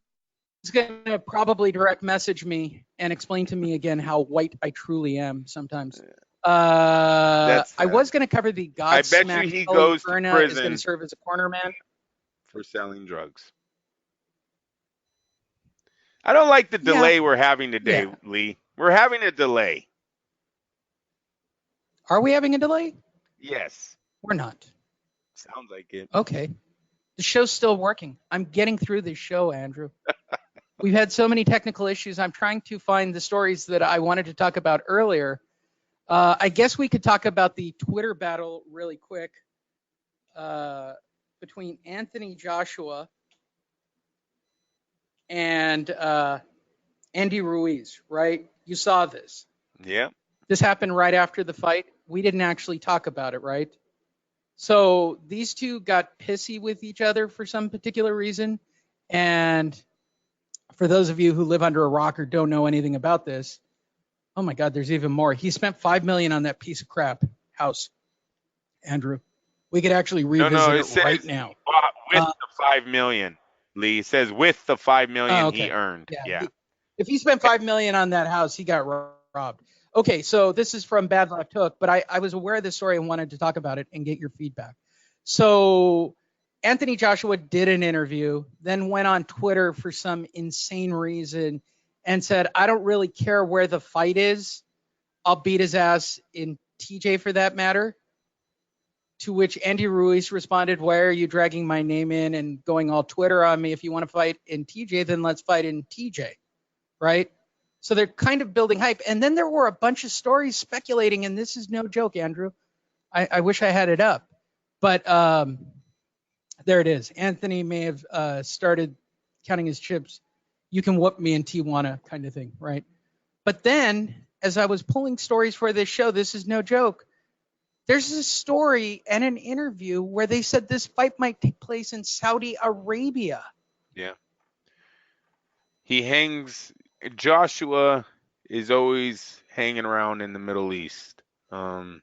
going to probably direct message me and explain to me again how white I truly am sometimes. I was going to cover the Godsmack. I bet you he goes to prison. Is going to serve as a corner man for selling drugs. I don't like the delay we're having today, Lee. We're having a delay. Are we having a delay? Yes. We're not. Sounds like it. Okay. The show's still working. I'm getting through this show, Andrew. We've had so many technical issues. I'm trying to find the stories that I wanted to talk about earlier. I guess we could talk about the Twitter battle really quick between Anthony Joshua and Andy Ruiz, right? You saw this. Yeah. This happened right after the fight. We didn't actually talk about it, right? So these two got pissy with each other for some particular reason. And for those of you who live under a rock or don't know anything about this, oh my God, there's even more. He spent $5 million on that piece of crap house, Andrew. We could actually revisit it right now. With the $5 million, Lee. It says with the $5 million he earned. Yeah. If he spent $5 million on that house, he got robbed. Okay, so this is from Bad Left Hook, but I was aware of this story and wanted to talk about it and get your feedback. So Anthony Joshua did an interview, then went on Twitter for some insane reason and said, I don't really care where the fight is. I'll beat his ass in TJ for that matter. To which Andy Ruiz responded, why are you dragging my name in and going all Twitter on me? If you want to fight in TJ, then let's fight in TJ, right? So they're kind of building hype. And then there were a bunch of stories speculating, and this is no joke, Andrew. I wish I had it up. But there it is. Anthony may have started counting his chips. You can whoop me in Tijuana kind of thing, right? But then, as I was pulling stories for this show, this is no joke. There's a story and an interview where they said this fight might take place in Saudi Arabia. Yeah. Joshua is always hanging around in the Middle East. Those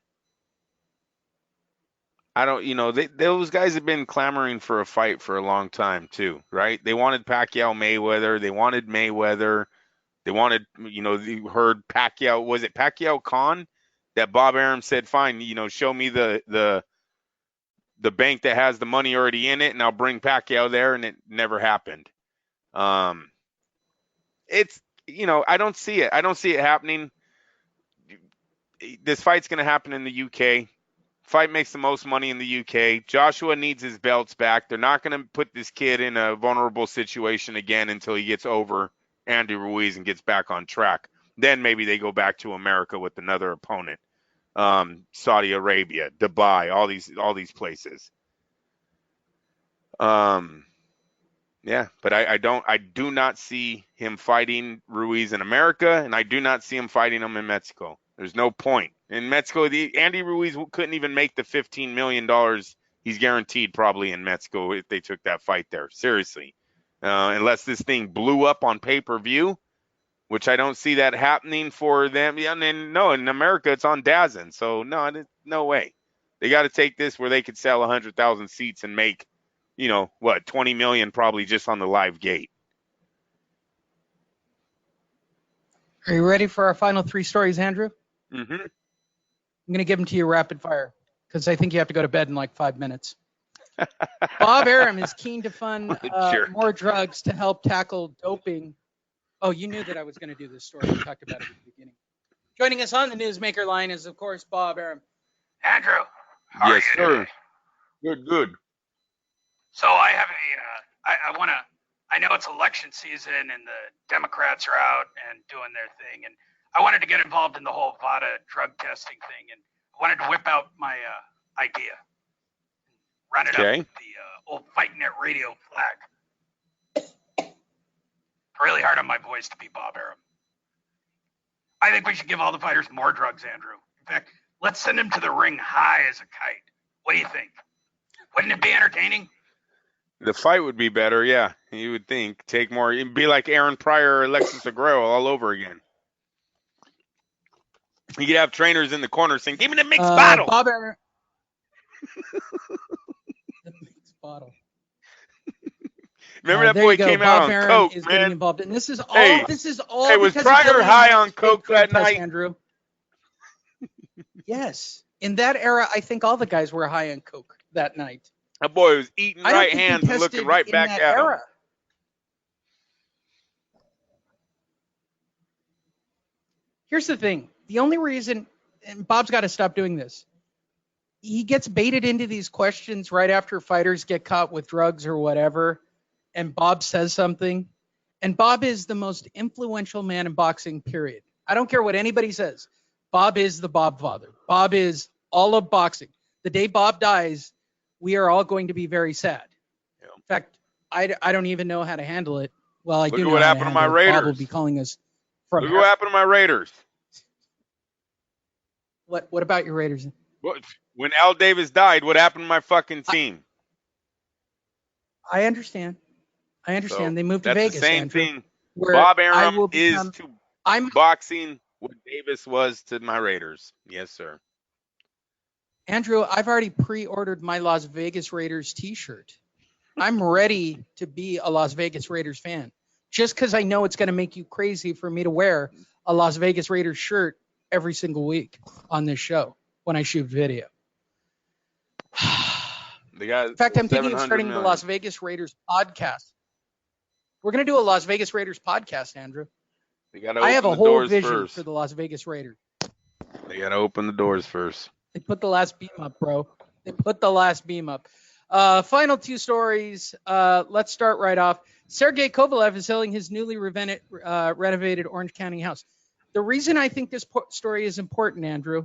guys have been clamoring for a fight for a long time too, right? They wanted Pacquiao Mayweather. They wanted Mayweather. They wanted, you heard Pacquiao. Was it Pacquiao Khan that Bob Arum said, fine, show me the bank that has the money already in it, and I'll bring Pacquiao there, and it never happened. It's, I don't see it. I don't see it happening. This fight's going to happen in the UK. Fight makes the most money in the UK. Joshua needs his belts back. They're not going to put this kid in a vulnerable situation again until he gets over Andy Ruiz and gets back on track. Then maybe they go back to America with another opponent. Saudi Arabia, Dubai, all these places. Yeah, but I do not see him fighting Ruiz in America, and I do not see him fighting him in Mexico. There's no point. In Mexico, Andy Ruiz couldn't even make the $15 million he's guaranteed probably in Mexico if they took that fight there. Seriously. Unless this thing blew up on pay-per-view, which I don't see that happening for them. Yeah, and no, in America, it's on DAZN. So, no way. They got to take this where they could sell 100,000 seats and make, 20 million probably just on the live gate. Are you ready for our final 3 stories, Andrew? Mm-hmm. I'm going to give them to you rapid fire because I think you have to go to bed in like 5 minutes. Bob Arum is keen to fund more drugs to help tackle doping. Oh, you knew that I was going to do this story. We talked about it at the beginning. Joining us on the Newsmaker line is, of course, Bob Arum. Andrew, how are you sir. today? Good. So I have I know it's election season and the Democrats are out and doing their thing, and I wanted to get involved in the whole VADA drug testing thing, and I wanted to whip out my idea, run it up with the old Fight Net Radio flag. Really hard on my voice to be Bob Arum. I think we should give all the fighters more drugs, Andrew. In fact, let's send them to the ring high as a kite. What do you think? Wouldn't it be entertaining? The fight would be better, yeah. You would think. Take more. It'd be like Aaron Pryor or Alexis Aguero all over again. You could have trainers in the corner saying, "Give me the mixed bottle." Bob Arum. The mixed bottle. Remember that boy came out on coke, is man. Getting involved. And this is all. Hey, was Pryor high on coke that night, Andrew? Yes. In that era, I think all the guys were high on coke that night. That boy was eating right hands and looking right back at him. Here's the thing. The only reason, and Bob's got to stop doing this, he gets baited into these questions right after fighters get caught with drugs or whatever, and Bob says something. And Bob is the most influential man in boxing, period. I don't care what anybody says. Bob is the Bob father. Bob is all of boxing. The day Bob dies, we are all going to be very sad. Yeah. In fact, I don't even know how to handle it. Well, I do know what how happened to to my handle it. Raiders. Bob will be calling us from. Look what happened to my Raiders. What about your Raiders? When Al Davis died, what happened to my fucking team? I understand. So they moved to Vegas. That's the same Andrew, thing. Bob Arum is to boxing what Davis was to my Raiders. Yes, sir. Andrew, I've already pre-ordered my Las Vegas Raiders t-shirt. I'm ready to be a Las Vegas Raiders fan. Just because I know it's going to make you crazy for me to wear a Las Vegas Raiders shirt every single week on this show when I shoot video. In fact, I'm thinking of starting the Las Vegas Raiders podcast. We're going to do a Las Vegas Raiders podcast, Andrew. I have a whole vision for the Las Vegas Raiders. They got to open the doors first. They put the last beam up, bro. They put the last beam up. Final 2 stories. Let's start right off. Sergey Kovalev is selling his newly renovated Orange County house. The reason I think this story is important, Andrew,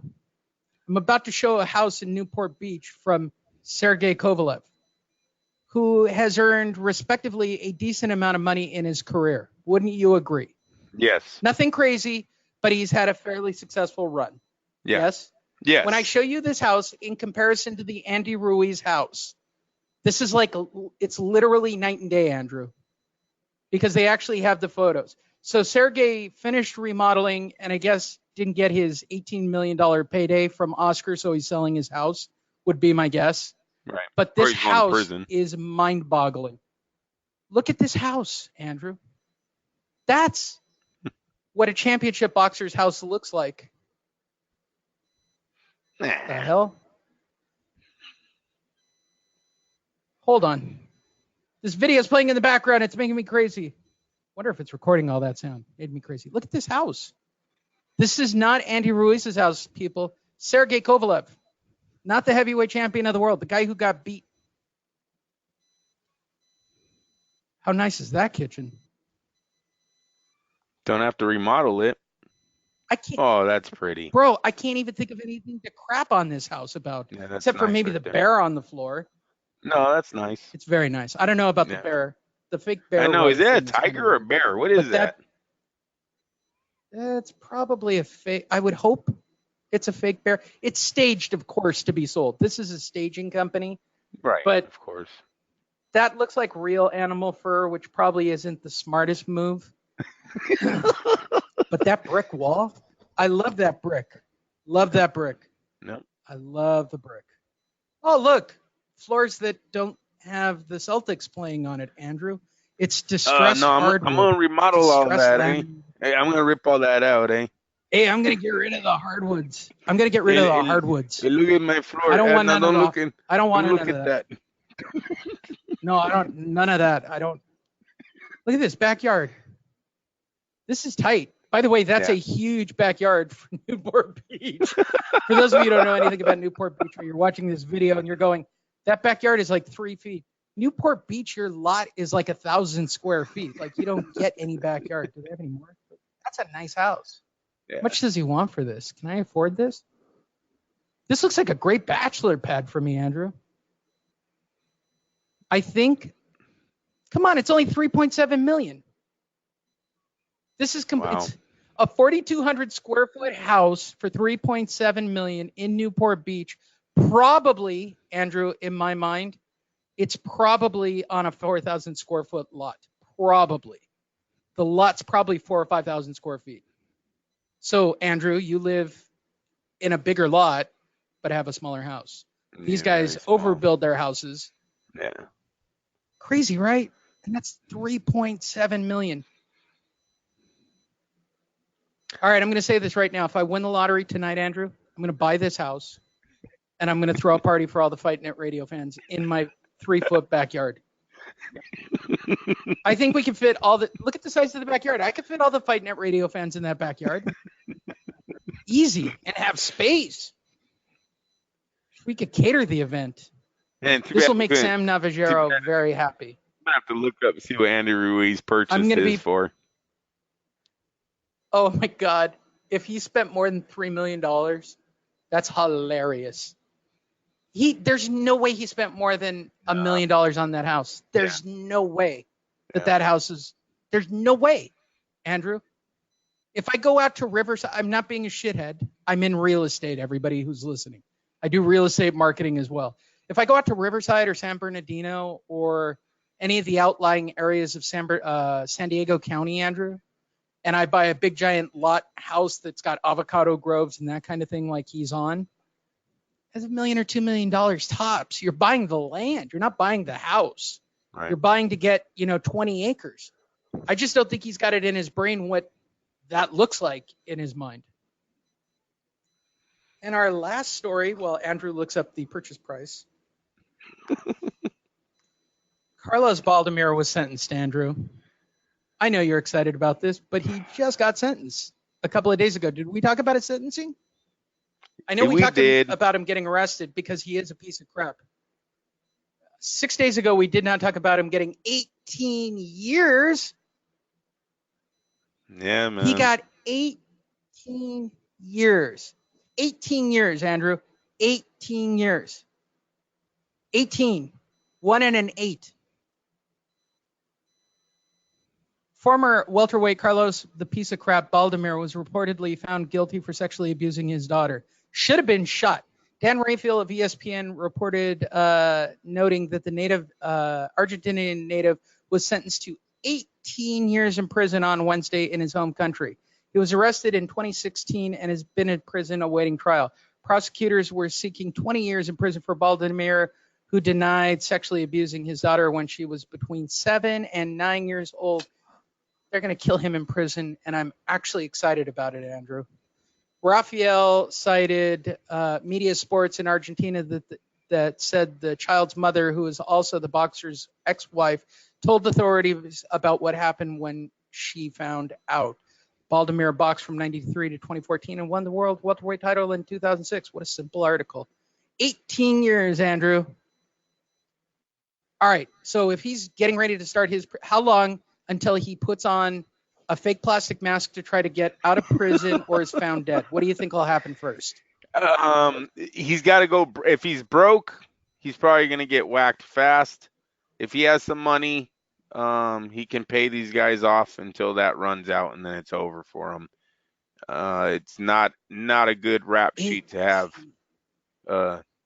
I'm about to show a house in Newport Beach from Sergey Kovalev, who has earned respectively a decent amount of money in his career. Wouldn't you agree? Yes. Nothing crazy, but he's had a fairly successful run. Yeah. Yes? Yes. When I show you this house in comparison to the Andy Ruiz house, this is it's literally night and day, Andrew, because they actually have the photos. So Sergey finished remodeling and I guess didn't get his $18 million payday from Oscar, so he's selling his house, would be my guess. Right. But this house is mind-boggling. Look at this house, Andrew. That's what a championship boxer's house looks like. The hell? Hold on. This video is playing in the background. It's making me crazy. Wonder if it's recording all that sound. Made me crazy. Look at this house. This is not Andy Ruiz's house, people. Sergey Kovalev. Not the heavyweight champion of the world. The guy who got beat. How nice is that kitchen? Don't have to remodel it. I can't. Oh, that's pretty. Bro, I can't even think of anything to crap on this house about. Yeah, that's except for nice maybe right the there. bear on the floor. No, that's nice. It's very nice. I don't know about the Yeah. bear. The fake bear. I know. Is rug that a thing is kinda tiger or a weird. bear? What is But that? It's probably a fake. I would hope it's a fake bear. It's staged, of course, to be sold. This is a staging company. Right. But of course. that looks like real animal fur, which probably isn't the smartest move. But that brick wall, I love that brick. Love that brick. No. I love the brick. Oh, look. Floors that don't have the Celtics playing on it, Andrew. It's distressed No, I'm hardwood. gonna remodel all Distressed that, eh? laminate. Hey, I'm gonna rip all that out, eh? Hey, I'm going to get rid of the hardwoods. I'm going to get rid of the hardwoods. Hey, look at my floor. I don't want none of look that. in, I don't want don't none look of at that. No, I don't. None of that. I don't. Look at this backyard. This is tight. By the way, that's Yeah. a huge backyard for Newport Beach. For those of you who don't know anything about Newport Beach, or you're watching this video and you're going, that backyard is like 3 feet. Newport Beach, your lot is like 1,000 square feet. Like you don't get any backyard. Do they have any more? That's a nice house. Yeah. How much does he want for this? Can I afford this? This looks like a great bachelor pad for me, Andrew. I think. Come on, it's only 3.7 million. This is Wow. It's a 4,200 square foot house for 3.7 million in Newport Beach. Probably, Andrew, in my mind, it's probably on a 4,000 square foot lot. Probably. The lot's probably 4,000 or 5,000 square feet. So, Andrew, you live in a bigger lot, but have a smaller house. These Yeah, guys very small. overbuild their houses. Yeah. Crazy, right? And that's 3.7 million. All right, I'm going to say this right now. If I win the lottery tonight, Andrew, I'm going to buy this house, and I'm going to throw a party for all the Fight Net Radio fans in my 3-foot backyard. I think we can fit all the. Look at the size of the backyard. I could fit all the Fight Net Radio fans in that backyard. Easy, and have space. We could cater the event. And This will make Sam Navajero very happy. I'm gonna have to look up and see what Andy Ruiz purchased I'm gonna his be- for. Oh my God! If he spent more than $3 million, that's hilarious. There's no way he spent more than $1 million on that house. There's no way that house is. There's no way, Andrew. If I go out to Riverside, I'm not being a shithead. I'm in real estate. Everybody who's listening, I do real estate marketing as well. If I go out to Riverside or San Bernardino or any of the outlying areas of San Diego County, Andrew, and I buy a big giant lot house that's got avocado groves and that kind of thing like he's on, that's $1 million or $2 million tops. You're buying the land. You're not buying the house. Right. You're buying to get, 20 acres. I just don't think he's got it in his brain what that looks like in his mind. And our last story, while Andrew looks up the purchase price, Carlos Baldomero was sentenced, Andrew. I know you're excited about this, but he just got sentenced a couple of days ago. Did we talk about his sentencing? I know Yeah, we we talked did. about him getting arrested because he is a piece of crap. 6 days ago, we did not talk about him getting 18 years. Yeah, man. He got 18 years. 18 years, Andrew. 18 years. 18. 1 and an 8. Former welterweight Carlos, the piece of crap Baldomero, was reportedly found guilty for sexually abusing his daughter. Should have been shot. Dan Raphael of ESPN reported, noting that the Argentinian native was sentenced to 18 years in prison on Wednesday in his home country. He was arrested in 2016 and has been in prison awaiting trial. Prosecutors were seeking 20 years in prison for Baldomero, who denied sexually abusing his daughter when she was between 7 and 9 years old. They're going to kill him in prison, and I'm actually excited about it, Andrew. Raphael cited Media Sports in Argentina that said the child's mother, who is also the boxer's ex-wife, told authorities about what happened when she found out. Baldomero boxed from 1993 to 2014 and won the world welterweight title in 2006. What a simple article. 18 years, Andrew. All right. So if he's getting ready to start how long until he puts on a fake plastic mask to try to get out of prison or is found dead? What do you think will happen first? He's got to go. If he's broke, he's probably going to get whacked fast. If he has some money, he can pay these guys off until that runs out, and then it's over for him. It's not a good rap sheet to have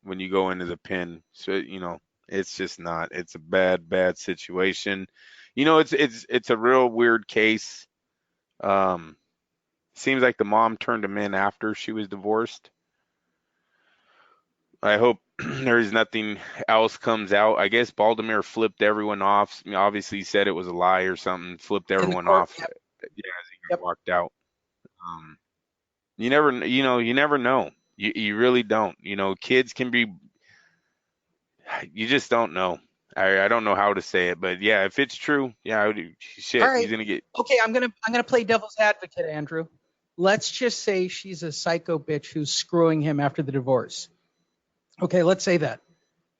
when you go into the pen. So it's just not. It's a bad situation. It's a real weird case. Seems like the mom turned him in after she was divorced. I hope there's nothing else comes out. I guess Baltimore flipped everyone off. I mean, obviously, he said it was a lie or something. Flipped everyone off. Yep. As he walked out. You never know. You really don't. Kids can be. You just don't know. I don't know how to say it, but yeah, if it's true, yeah, shit, right. He's gonna get. Okay, I'm gonna play devil's advocate, Andrew. Let's just say she's a psycho bitch who's screwing him after the divorce. Okay, let's say that.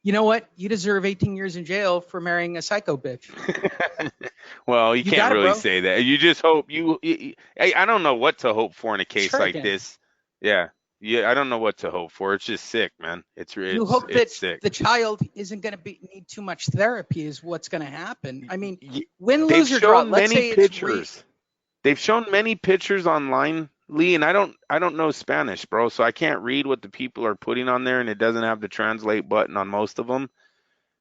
You know what? You deserve 18 years in jail for marrying a psycho bitch. Well, you can't really say that. You just hope I don't know what to hope for in a case like this. Yeah, I don't know what to hope for. It's just sick, man. You hope that sick. The child isn't going to need too much therapy is what's going to happen. I mean, win, lose, or draw. Let's say pictures. They've shown many pictures online, Lee, and I don't know Spanish, bro, so I can't read what the people are putting on there, and it doesn't have the translate button on most of them.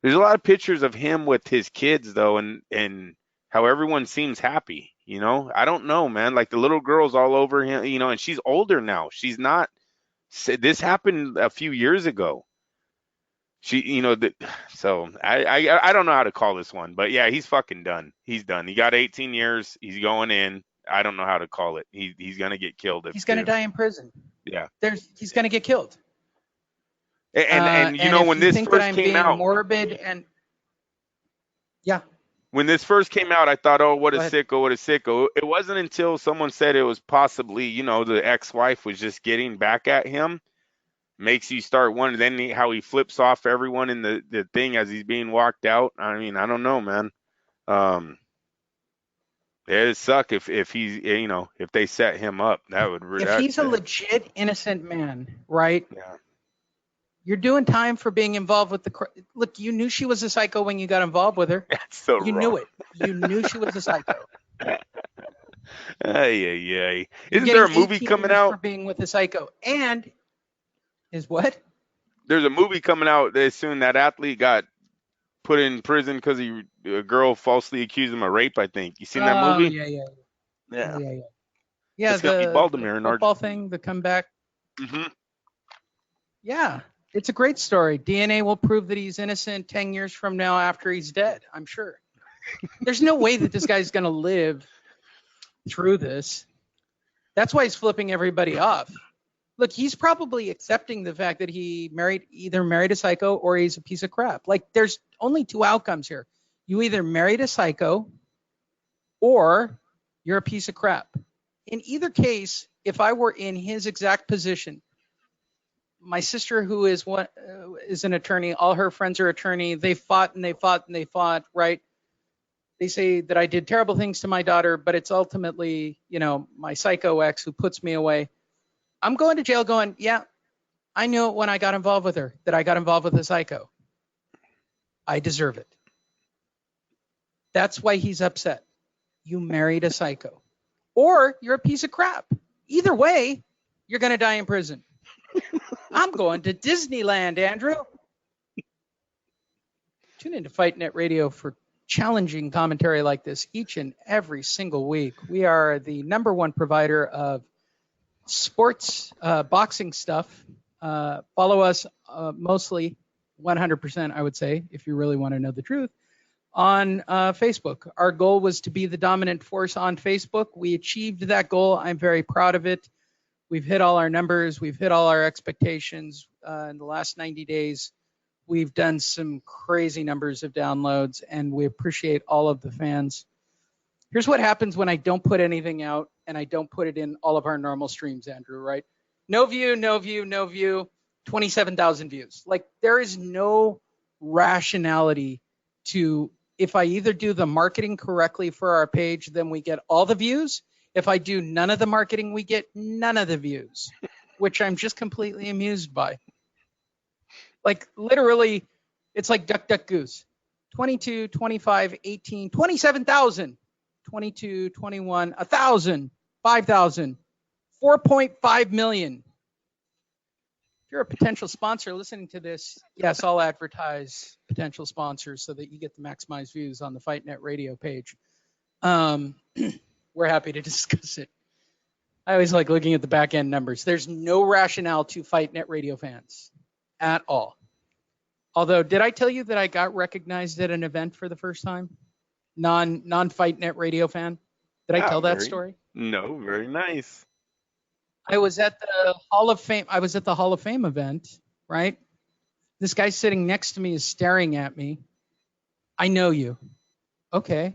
There's a lot of pictures of him with his kids, though, and how everyone seems happy. I don't know, man. Like the little girl's all over him, and she's older now. She's not. This happened a few years ago. So I don't know how to call this one, but yeah, he's fucking done. He's done. He got 18 years. He's going in. I don't know how to call it. He's gonna get killed. He's gonna die in prison. Yeah. He's gonna get killed. And when this first came out, morbid and yeah. When this first came out, I thought, oh, what a sicko. It wasn't until someone said it was possibly, the ex-wife was just getting back at him. Makes you start wondering then how he flips off everyone in the thing as he's being walked out. I mean, I don't know, man. It'd suck if he's, if they set him up. That would. If he's a legit innocent man, right? Yeah. You're doing time for being involved with look, you knew she was a psycho when you got involved with her. That's so wrong. You knew it. You knew she was a psycho. Ay. Isn't there a movie coming out? For being with a psycho. And is what? There's a movie coming out soon. That athlete got put in prison because a girl falsely accused him of rape, I think. You seen that movie? Yeah. It's gonna be Baltimore in football thing, the comeback. Mm-hmm. Yeah. It's a great story. DNA will prove that he's innocent 10 years from now after he's dead, I'm sure. There's no way that this guy's going to live through this. That's why he's flipping everybody off. Look, he's probably accepting the fact that he either married a psycho or he's a piece of crap. Like, there's only two outcomes here. You either married a psycho or you're a piece of crap. In either case, if I were in his exact position, my sister, who is an attorney, all her friends are attorney. They fought, right? They say that I did terrible things to my daughter, but it's ultimately, my psycho ex who puts me away. I'm going to jail going, yeah, I knew it when I got involved with her, that I got involved with a psycho. I deserve it. That's why he's upset. You married a psycho. Or you're a piece of crap. Either way, you're going to die in prison. I'm going to Disneyland, Andrew. Tune into Fight Net Radio for challenging commentary like this each and every single week. We are the #1 provider of sports, boxing stuff. Follow us mostly 100%, I would say, if you really want to know the truth, on Facebook. Our goal was to be the dominant force on Facebook. We achieved that goal. I'm very proud of it. We've hit all our numbers. We've hit all our expectations in the last 90 days. We've done some crazy numbers of downloads, and we appreciate all of the fans. Here's what happens when I don't put anything out and I don't put it in all of our normal streams, Andrew, right? No view, no view, no view. 27,000 views. Like, there is no rationality to, if I either do the marketing correctly for our page, then we get all the views. If I do none of the marketing, we get none of the views, which I'm just completely amused by. Like, literally, it's like Duck, Duck, Goose. 22, 25, 18, 27,000. 22, 21, 1,000, 5,000, 4.5 million. If you're a potential sponsor listening to this, yes, I'll advertise potential sponsors so that you get the maximized views on the FightNet radio page. We're happy to discuss it. I always like looking at the back end numbers. There's no rationale to FightNet radio fans at all. Although, did I tell you that I got recognized at an event for the first time? Non-FightNet radio fan. Did I tell that story? No, very nice. I was at the Hall of Fame. I was at the Hall of Fame event, right? This guy sitting next to me is staring at me. I know you. Okay.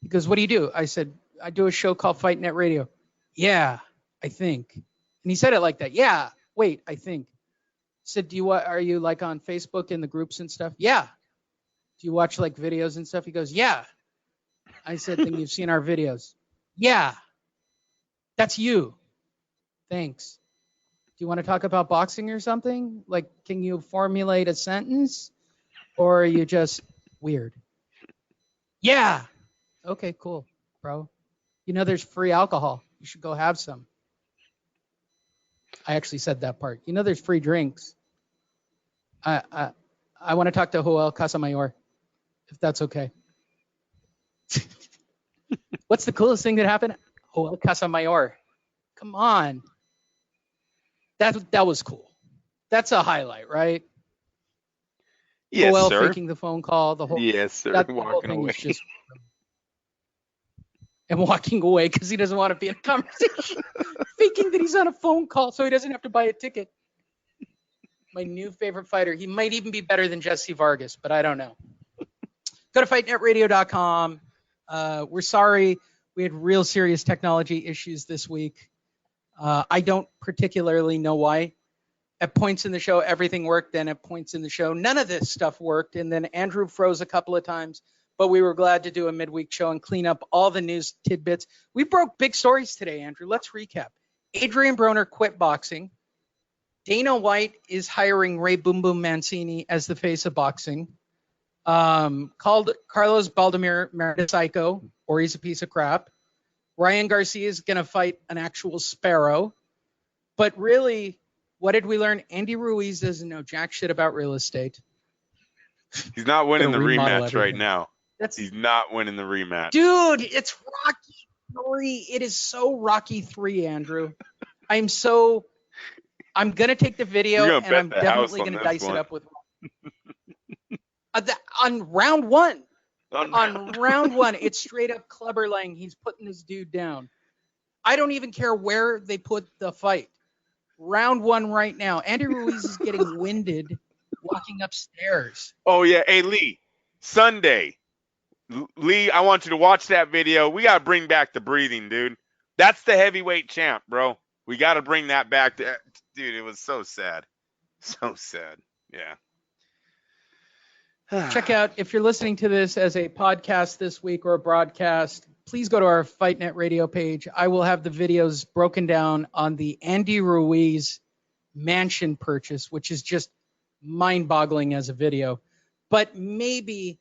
He goes, what do you do? I said, I do a show called FightNet Radio. Yeah, I think. And he said it like that. Yeah, wait, I think. I said, are you like on Facebook in the groups and stuff? Yeah. Do you watch like videos and stuff? He goes, yeah. I said, then you've seen our videos. Yeah. That's you. Thanks. Do you want to talk about boxing or something? Like, can you formulate a sentence? Or are you just weird? Yeah. Okay, cool, bro. You know there's free alcohol. You should go have some. I actually said that part. You know there's free drinks. I want to talk to Joel Casamayor, if that's okay. What's the coolest thing that happened? Joel Casamayor. Come on. That was cool. That's a highlight, right? Yes, Joel sir. faking the phone call. The whole yes, sir. The whole thing is just and walking away because he doesn't want to be in a conversation. Faking that he's on a phone call so he doesn't have to buy a ticket. My new favorite fighter. He might even be better than Jesse Vargas, but I don't know. Go to fightnetradio.com. We're sorry. We had real serious technology issues this week. I don't particularly know why. At points in the show, everything worked. Then at points in the show, none of this stuff worked. And then Andrew froze a couple of times. But we were glad to do a midweek show and clean up all the news tidbits. We broke big stories today, Andrew. Let's recap. Adrian Broner quit boxing. Dana White is hiring Ray Boom Boom Mancini as the face of boxing. Called Carlos Baldomir a psycho, or he's a piece of crap. Ryan Garcia is going to fight an actual sparrow. But really, what did we learn? Andy Ruiz doesn't know jack shit about real estate. He's not winning the remodel rematch right now. He's not winning the rematch. Dude, it's Rocky 3. It is so Rocky 3, Andrew. I'm going to take the video and I'm definitely going to dice it up with on round one. On round one, it's straight up clubber laying. He's putting this dude down. I don't even care where they put the fight. Round one right now. Andy Ruiz is getting winded walking upstairs. Oh, yeah. Hey, Lee, Sunday. Lee, I want you to watch that video. We got to bring back the breathing, dude. That's the heavyweight champ, bro. We got to bring that back. Dude, it was so sad. So sad. Yeah. Check out, if you're listening to this as a podcast this week or a broadcast, please go to our FightNet radio page. I will have the videos broken down on the Andy Ruiz mansion purchase, which is just mind-boggling as a video, but maybe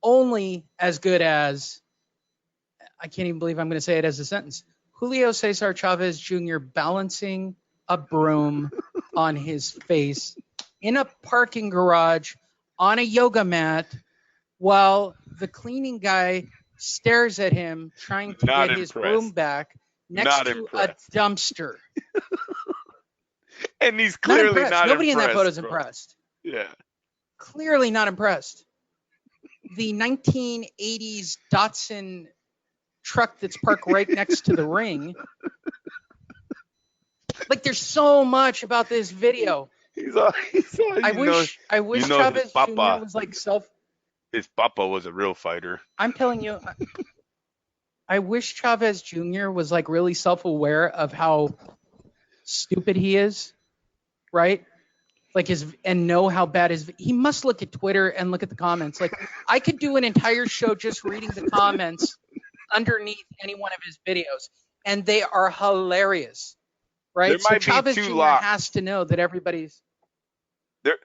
only as good as, I can't even believe I'm going to say it as a sentence, Julio Cesar Chavez Jr. balancing a broom on his face in a parking garage on a yoga mat while the cleaning guy stares at him trying to get his broom back next to a dumpster. And he's clearly not Nobody impressed, in that photo is bro. impressed. Yeah. Clearly not impressed. The 1980s Datsun truck that's parked right next to the ring. Like, there's so much about this video. I wish Chavez Jr. was like His papa was a real fighter. I'm telling you, I wish Chavez Jr. was like really self-aware of how stupid he is. right? Like and know how bad he must look at Twitter and look at the comments. Like I could do an entire show just reading the comments underneath any one of his videos, and they are hilarious, right? There So might be Chavez two Jr. locks. has to know that everybody's.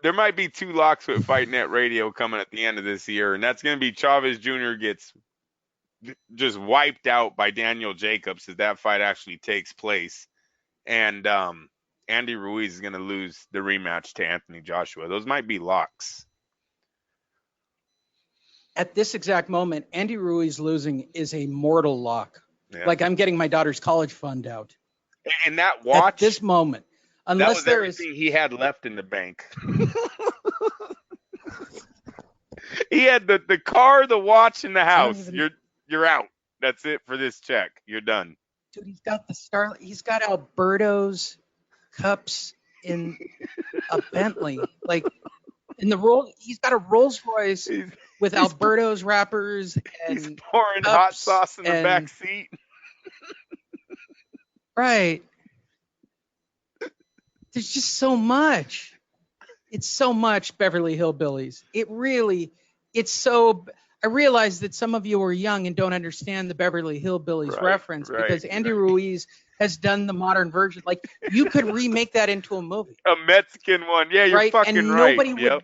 There might be 2 locks with Fight Net Radio coming at the end of this year, and that's going to be Chavez Jr. gets just wiped out by Daniel Jacobs as that fight actually takes place, and Andy Ruiz is going to lose the rematch to Anthony Joshua. Those might be locks. At this exact moment, Andy Ruiz losing is a mortal lock. Yeah. Like I'm getting my daughter's college fund out. And that watch, at this moment, unless that was there everything he had left in the bank. He had the car, the watch, and the house. You're out. That's it for this check. You're done. Dude, he's got he's got Alberto's cups in a Bentley. Like in the he's got a Rolls Royce with Alberto's wrappers and he's pouring hot sauce in the back seat. Right. There's just so much. It's so much Beverly Hillbillies. I realize that some of you are young and don't understand the Beverly Hillbillies reference because Andy Ruiz has done the modern version. Like you could remake that into a movie. A Mexican one. Yeah, you're fucking and right.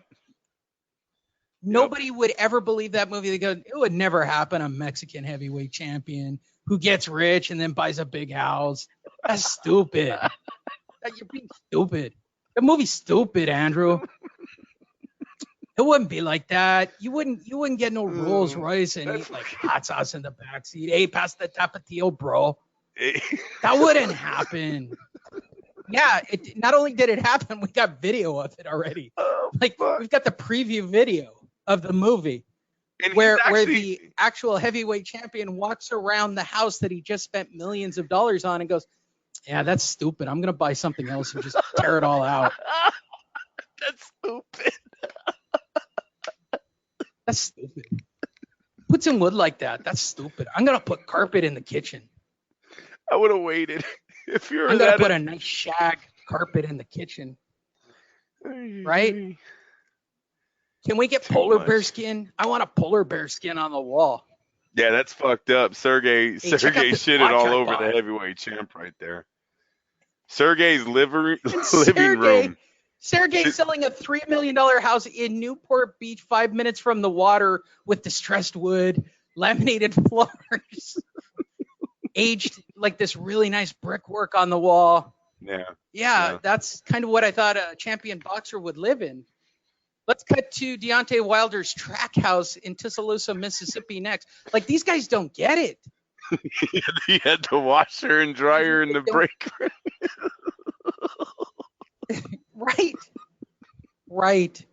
Nobody would ever believe that movie. They go, it would never happen. A Mexican heavyweight champion who gets rich and then buys a big house. That's stupid. You're being stupid. The movie's stupid, Andrew. It wouldn't be like that. You wouldn't get no Rolls Royce and eat like hot sauce in the backseat. Hey, pass the tapatio, bro. That wouldn't happen. Yeah, not only did it happen, we got video of it already. We've got the preview video of the movie where the actual heavyweight champion walks around the house that he just spent millions of dollars on and goes, yeah, that's stupid. I'm going to buy something else and just tear it all out. That's stupid. That's stupid. Put some wood like that. That's stupid. I'm going to put carpet in the kitchen. I would have waited. I'm going to put a nice shag carpet in the kitchen. Right? Can we get polar bear skin? I want a polar bear skin on the wall. Yeah, that's fucked up. Sergey shitted all over the heavyweight champ right there. Sergey's living room. Sergey's selling a $3 million house in Newport Beach, 5 minutes from the water with distressed wood, laminated floors, aged like this really nice brickwork on the wall. Yeah, that's kind of what I thought a champion boxer would live in. Let's cut to Deontay Wilder's track house in Tuscaloosa, Mississippi next. Like, these guys don't get it. He had the washer and dryer in the break room. Right.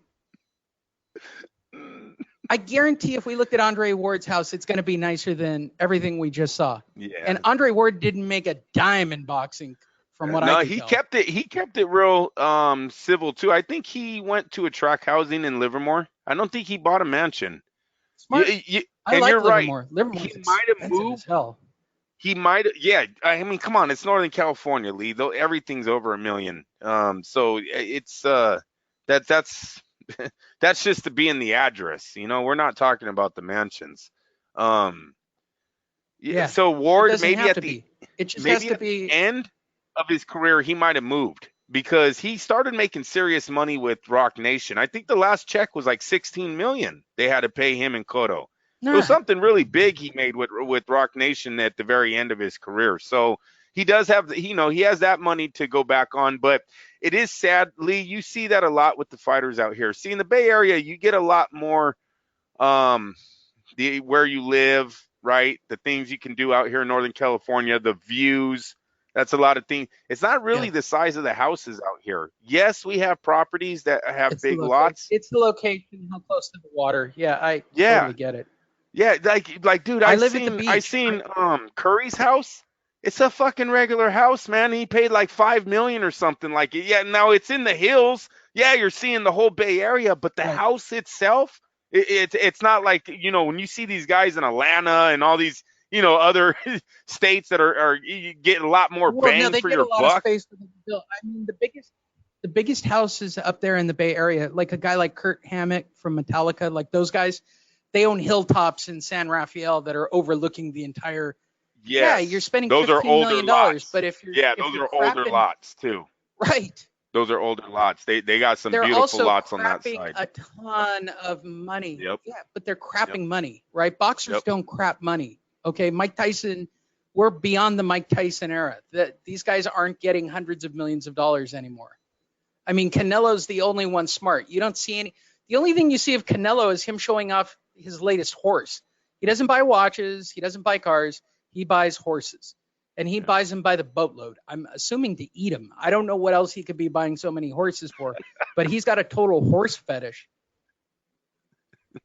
I guarantee if we looked at Andre Ward's house, it's going to be nicer than everything we just saw. Yeah. And Andre Ward didn't make a dime in boxing. From what I he kept it real civil too. I think he went to a track housing in Livermore. I don't think he bought a mansion. Smart. I like you're Livermore. Right. Livermore. He might have moved. As hell. He might. Yeah. I mean, come on. It's Northern California, Lee. Though everything's over $1 million. So it's that's that's just to be in the address. You know, we're not talking about the mansions. Yeah. So Ward it maybe at the end of his career, he might have moved because he started making serious money with Rock Nation. I think the last check was like $16 million they had to pay him and Cotto. It was something really big he made with Rock Nation at the very end of his career. So he does have, he has that money to go back on. But it is sad, Lee. You see that a lot with the fighters out here. See, in the Bay Area, you get a lot more where you live, right? The things you can do out here in Northern California, the views. That's a lot of things. It's not really the size of the houses out here. Yes, we have properties that have big lots. It's the location, how close to the water. Yeah, I totally get it. Yeah, like, dude, I seen Curry's house. It's a fucking regular house, man. He paid like $5 million or something like it. Yeah, now it's in the hills. Yeah, you're seeing the whole Bay Area, but the house itself, it's not like, when you see these guys in Atlanta and all these, other states that are you get a lot more bang for your buck. Of space for them to build. I mean, the biggest The biggest houses up there in the Bay Area, like a guy like Kurt Hammett from Metallica, like those guys, they own hilltops in San Rafael that are overlooking the entire. Yes. Yeah, you're spending those are $15 older million, lots. but if you're those you're are older crapping- lots too. Right. Those are older lots. They got some They're beautiful also lots on that crapping side. a ton of money. Yep. Yeah, but they're crapping money, right? Boxers don't crap money. Okay, Mike Tyson, we're beyond the Mike Tyson era. These guys aren't getting hundreds of millions of dollars anymore. I mean, Canelo's the only one smart. You don't see any. The only thing you see of Canelo is him showing off his latest horse. He doesn't buy watches. He doesn't buy cars. He buys horses. And he buys them by the boatload. I'm assuming to eat them. I don't know what else he could be buying so many horses for, but he's got a total horse fetish.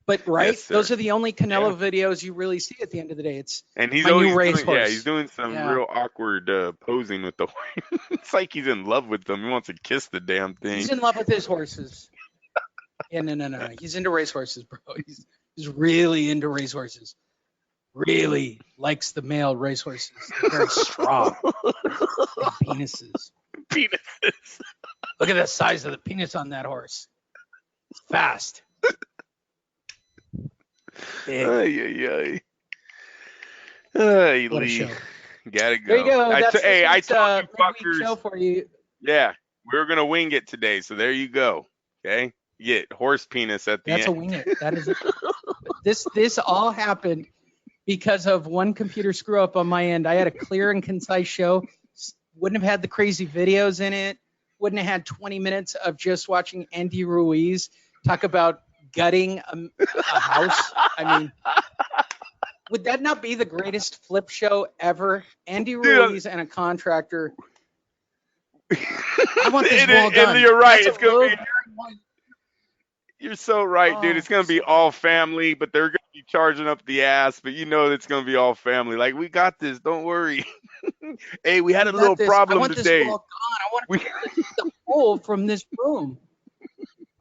But Yes, sir. those are the only Canelo videos you really see at the end of the day. It's And he's my always new race doing, horse. he's doing some real awkward posing with the horse. It's like he's in love with them. He wants to kiss the damn thing. He's in love with his horses. Yeah, no. He's into race horses, bro. He's really into race horses. Really likes the male race horses. They're very strong. Penises. Penises. Look at the size of the penis on that horse. It's fast. Big. Ay. Hey, What a Lee. show. Gotta go. There you go. That's I this told week's, you midweek show fuckers. for you. Yeah, we were gonna wing it today, so there you go. Okay, you get horse penis at the That's a end. wing it. That is it. This all happened because of one computer screw up on my end. I had a clear and concise show. Wouldn't have had the crazy videos in it. Wouldn't have had 20 minutes of just watching Andy Ruiz talk about gutting a house. I mean, would that not be the greatest flip show ever? Andy Ruiz and a contractor. I want this wall done. And you're right. That's It's gonna be. one. You're so right, dude. It's gonna be all family, but they're gonna be charging up the ass. But you know it's gonna be all family. Like, we got this. Don't worry. Hey, we had a little problem I want today. this wall gone. I want the pull from this room.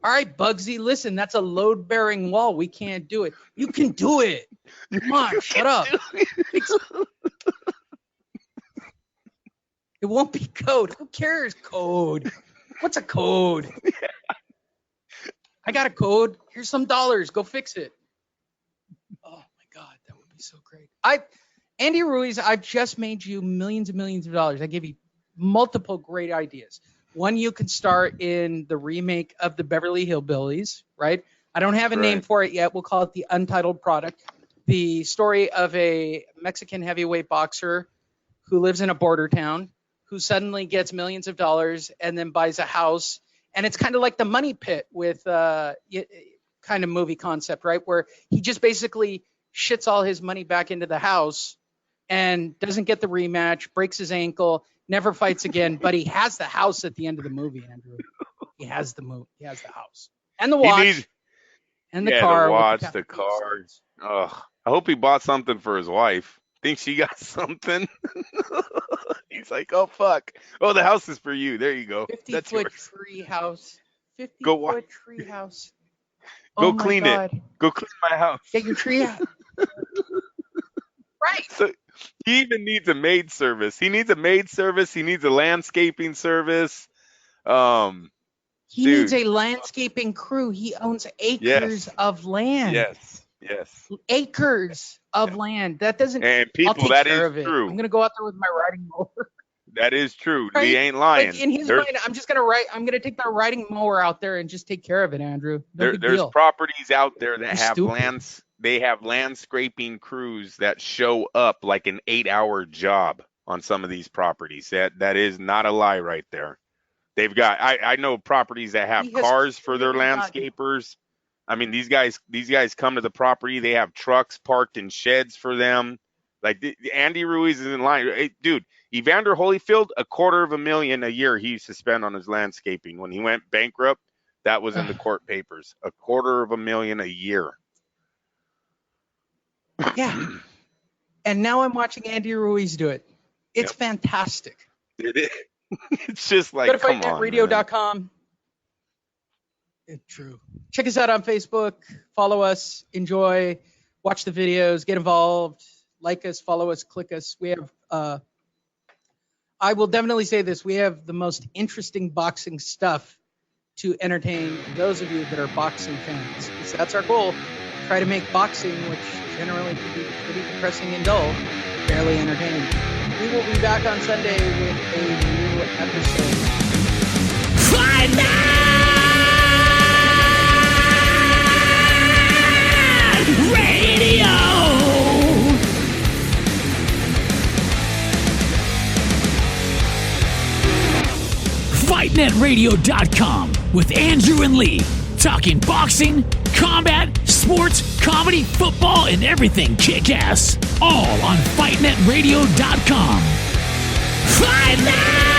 All right, Bugsy, listen, that's a load-bearing wall. We can't do it. You can do it. Come on, shut up. It won't be code. Who cares, code? What's a code? I got a code. Here's some dollars. Go fix it. Oh, my God, that would be so great. Andy Ruiz, I've just made you millions and millions of dollars. I gave you multiple great ideas. One, you could start in the remake of the Beverly Hillbillies, right? I don't have a name for it yet. We'll call it the Untitled Product. The story of a Mexican heavyweight boxer who lives in a border town, who suddenly gets millions of dollars and then buys a house. And it's kind of like the Money Pit with kind of movie concept, right? Where he just basically shits all his money back into the house and doesn't get the rematch, breaks his ankle, never fights again, but he has the house at the end of the movie, Andrew. He has the house and the watch and the car. The watch, the car. Ugh. I hope he bought something for his wife. Think she got something? He's like, oh, fuck. Oh, the house is for you. There you go. 50-foot tree house. 50-foot Go tree house. Go clean it. Go clean my house. Get your tree out. Right. So he even needs a maid service. He needs a maid service. He needs a landscaping service. He needs a landscaping crew. He owns acres of land. Yes. Acres of land. That doesn't. And people, I'll take that care is of it. true. I'm gonna go out there with my riding mower. That is true. Right? He ain't lying. Like in his mind, I'm just gonna I'm gonna take my riding mower out there and just take care of it, Andrew. No big there's deal. properties out there that You're have stupid. They have landscaping crews that show up like an 8-hour job on some of these properties. That is not a lie right there. They've got I know properties that have cars for their landscapers. I mean, these guys come to the property. They have trucks parked in sheds for them. Like Andy Ruiz is in line. Hey, dude, Evander Holyfield, $250,000 a year he used to spend on his landscaping. When he went bankrupt, that was in the court papers. $250,000 a year. Yeah. And now I'm watching Andy Ruiz do it. It's fantastic. It is. It's just like, Go to come on, fightnetradio.com. It's true. Check us out on Facebook. Follow us. Enjoy. Watch the videos. Get involved. Like us. Follow us. Click us. We have I will definitely say this. We have the most interesting boxing stuff to entertain those of you that are boxing fans. Because that's our goal. Try to make boxing, which generally can be pretty depressing and dull, fairly entertaining. We will be back on Sunday with a new episode. Fight Night Radio! FightNetRadio.com with Andrew and Lee. Talking boxing, combat, sports, comedy, football, and everything kick-ass. All on FightNetRadio.com. Fight Night!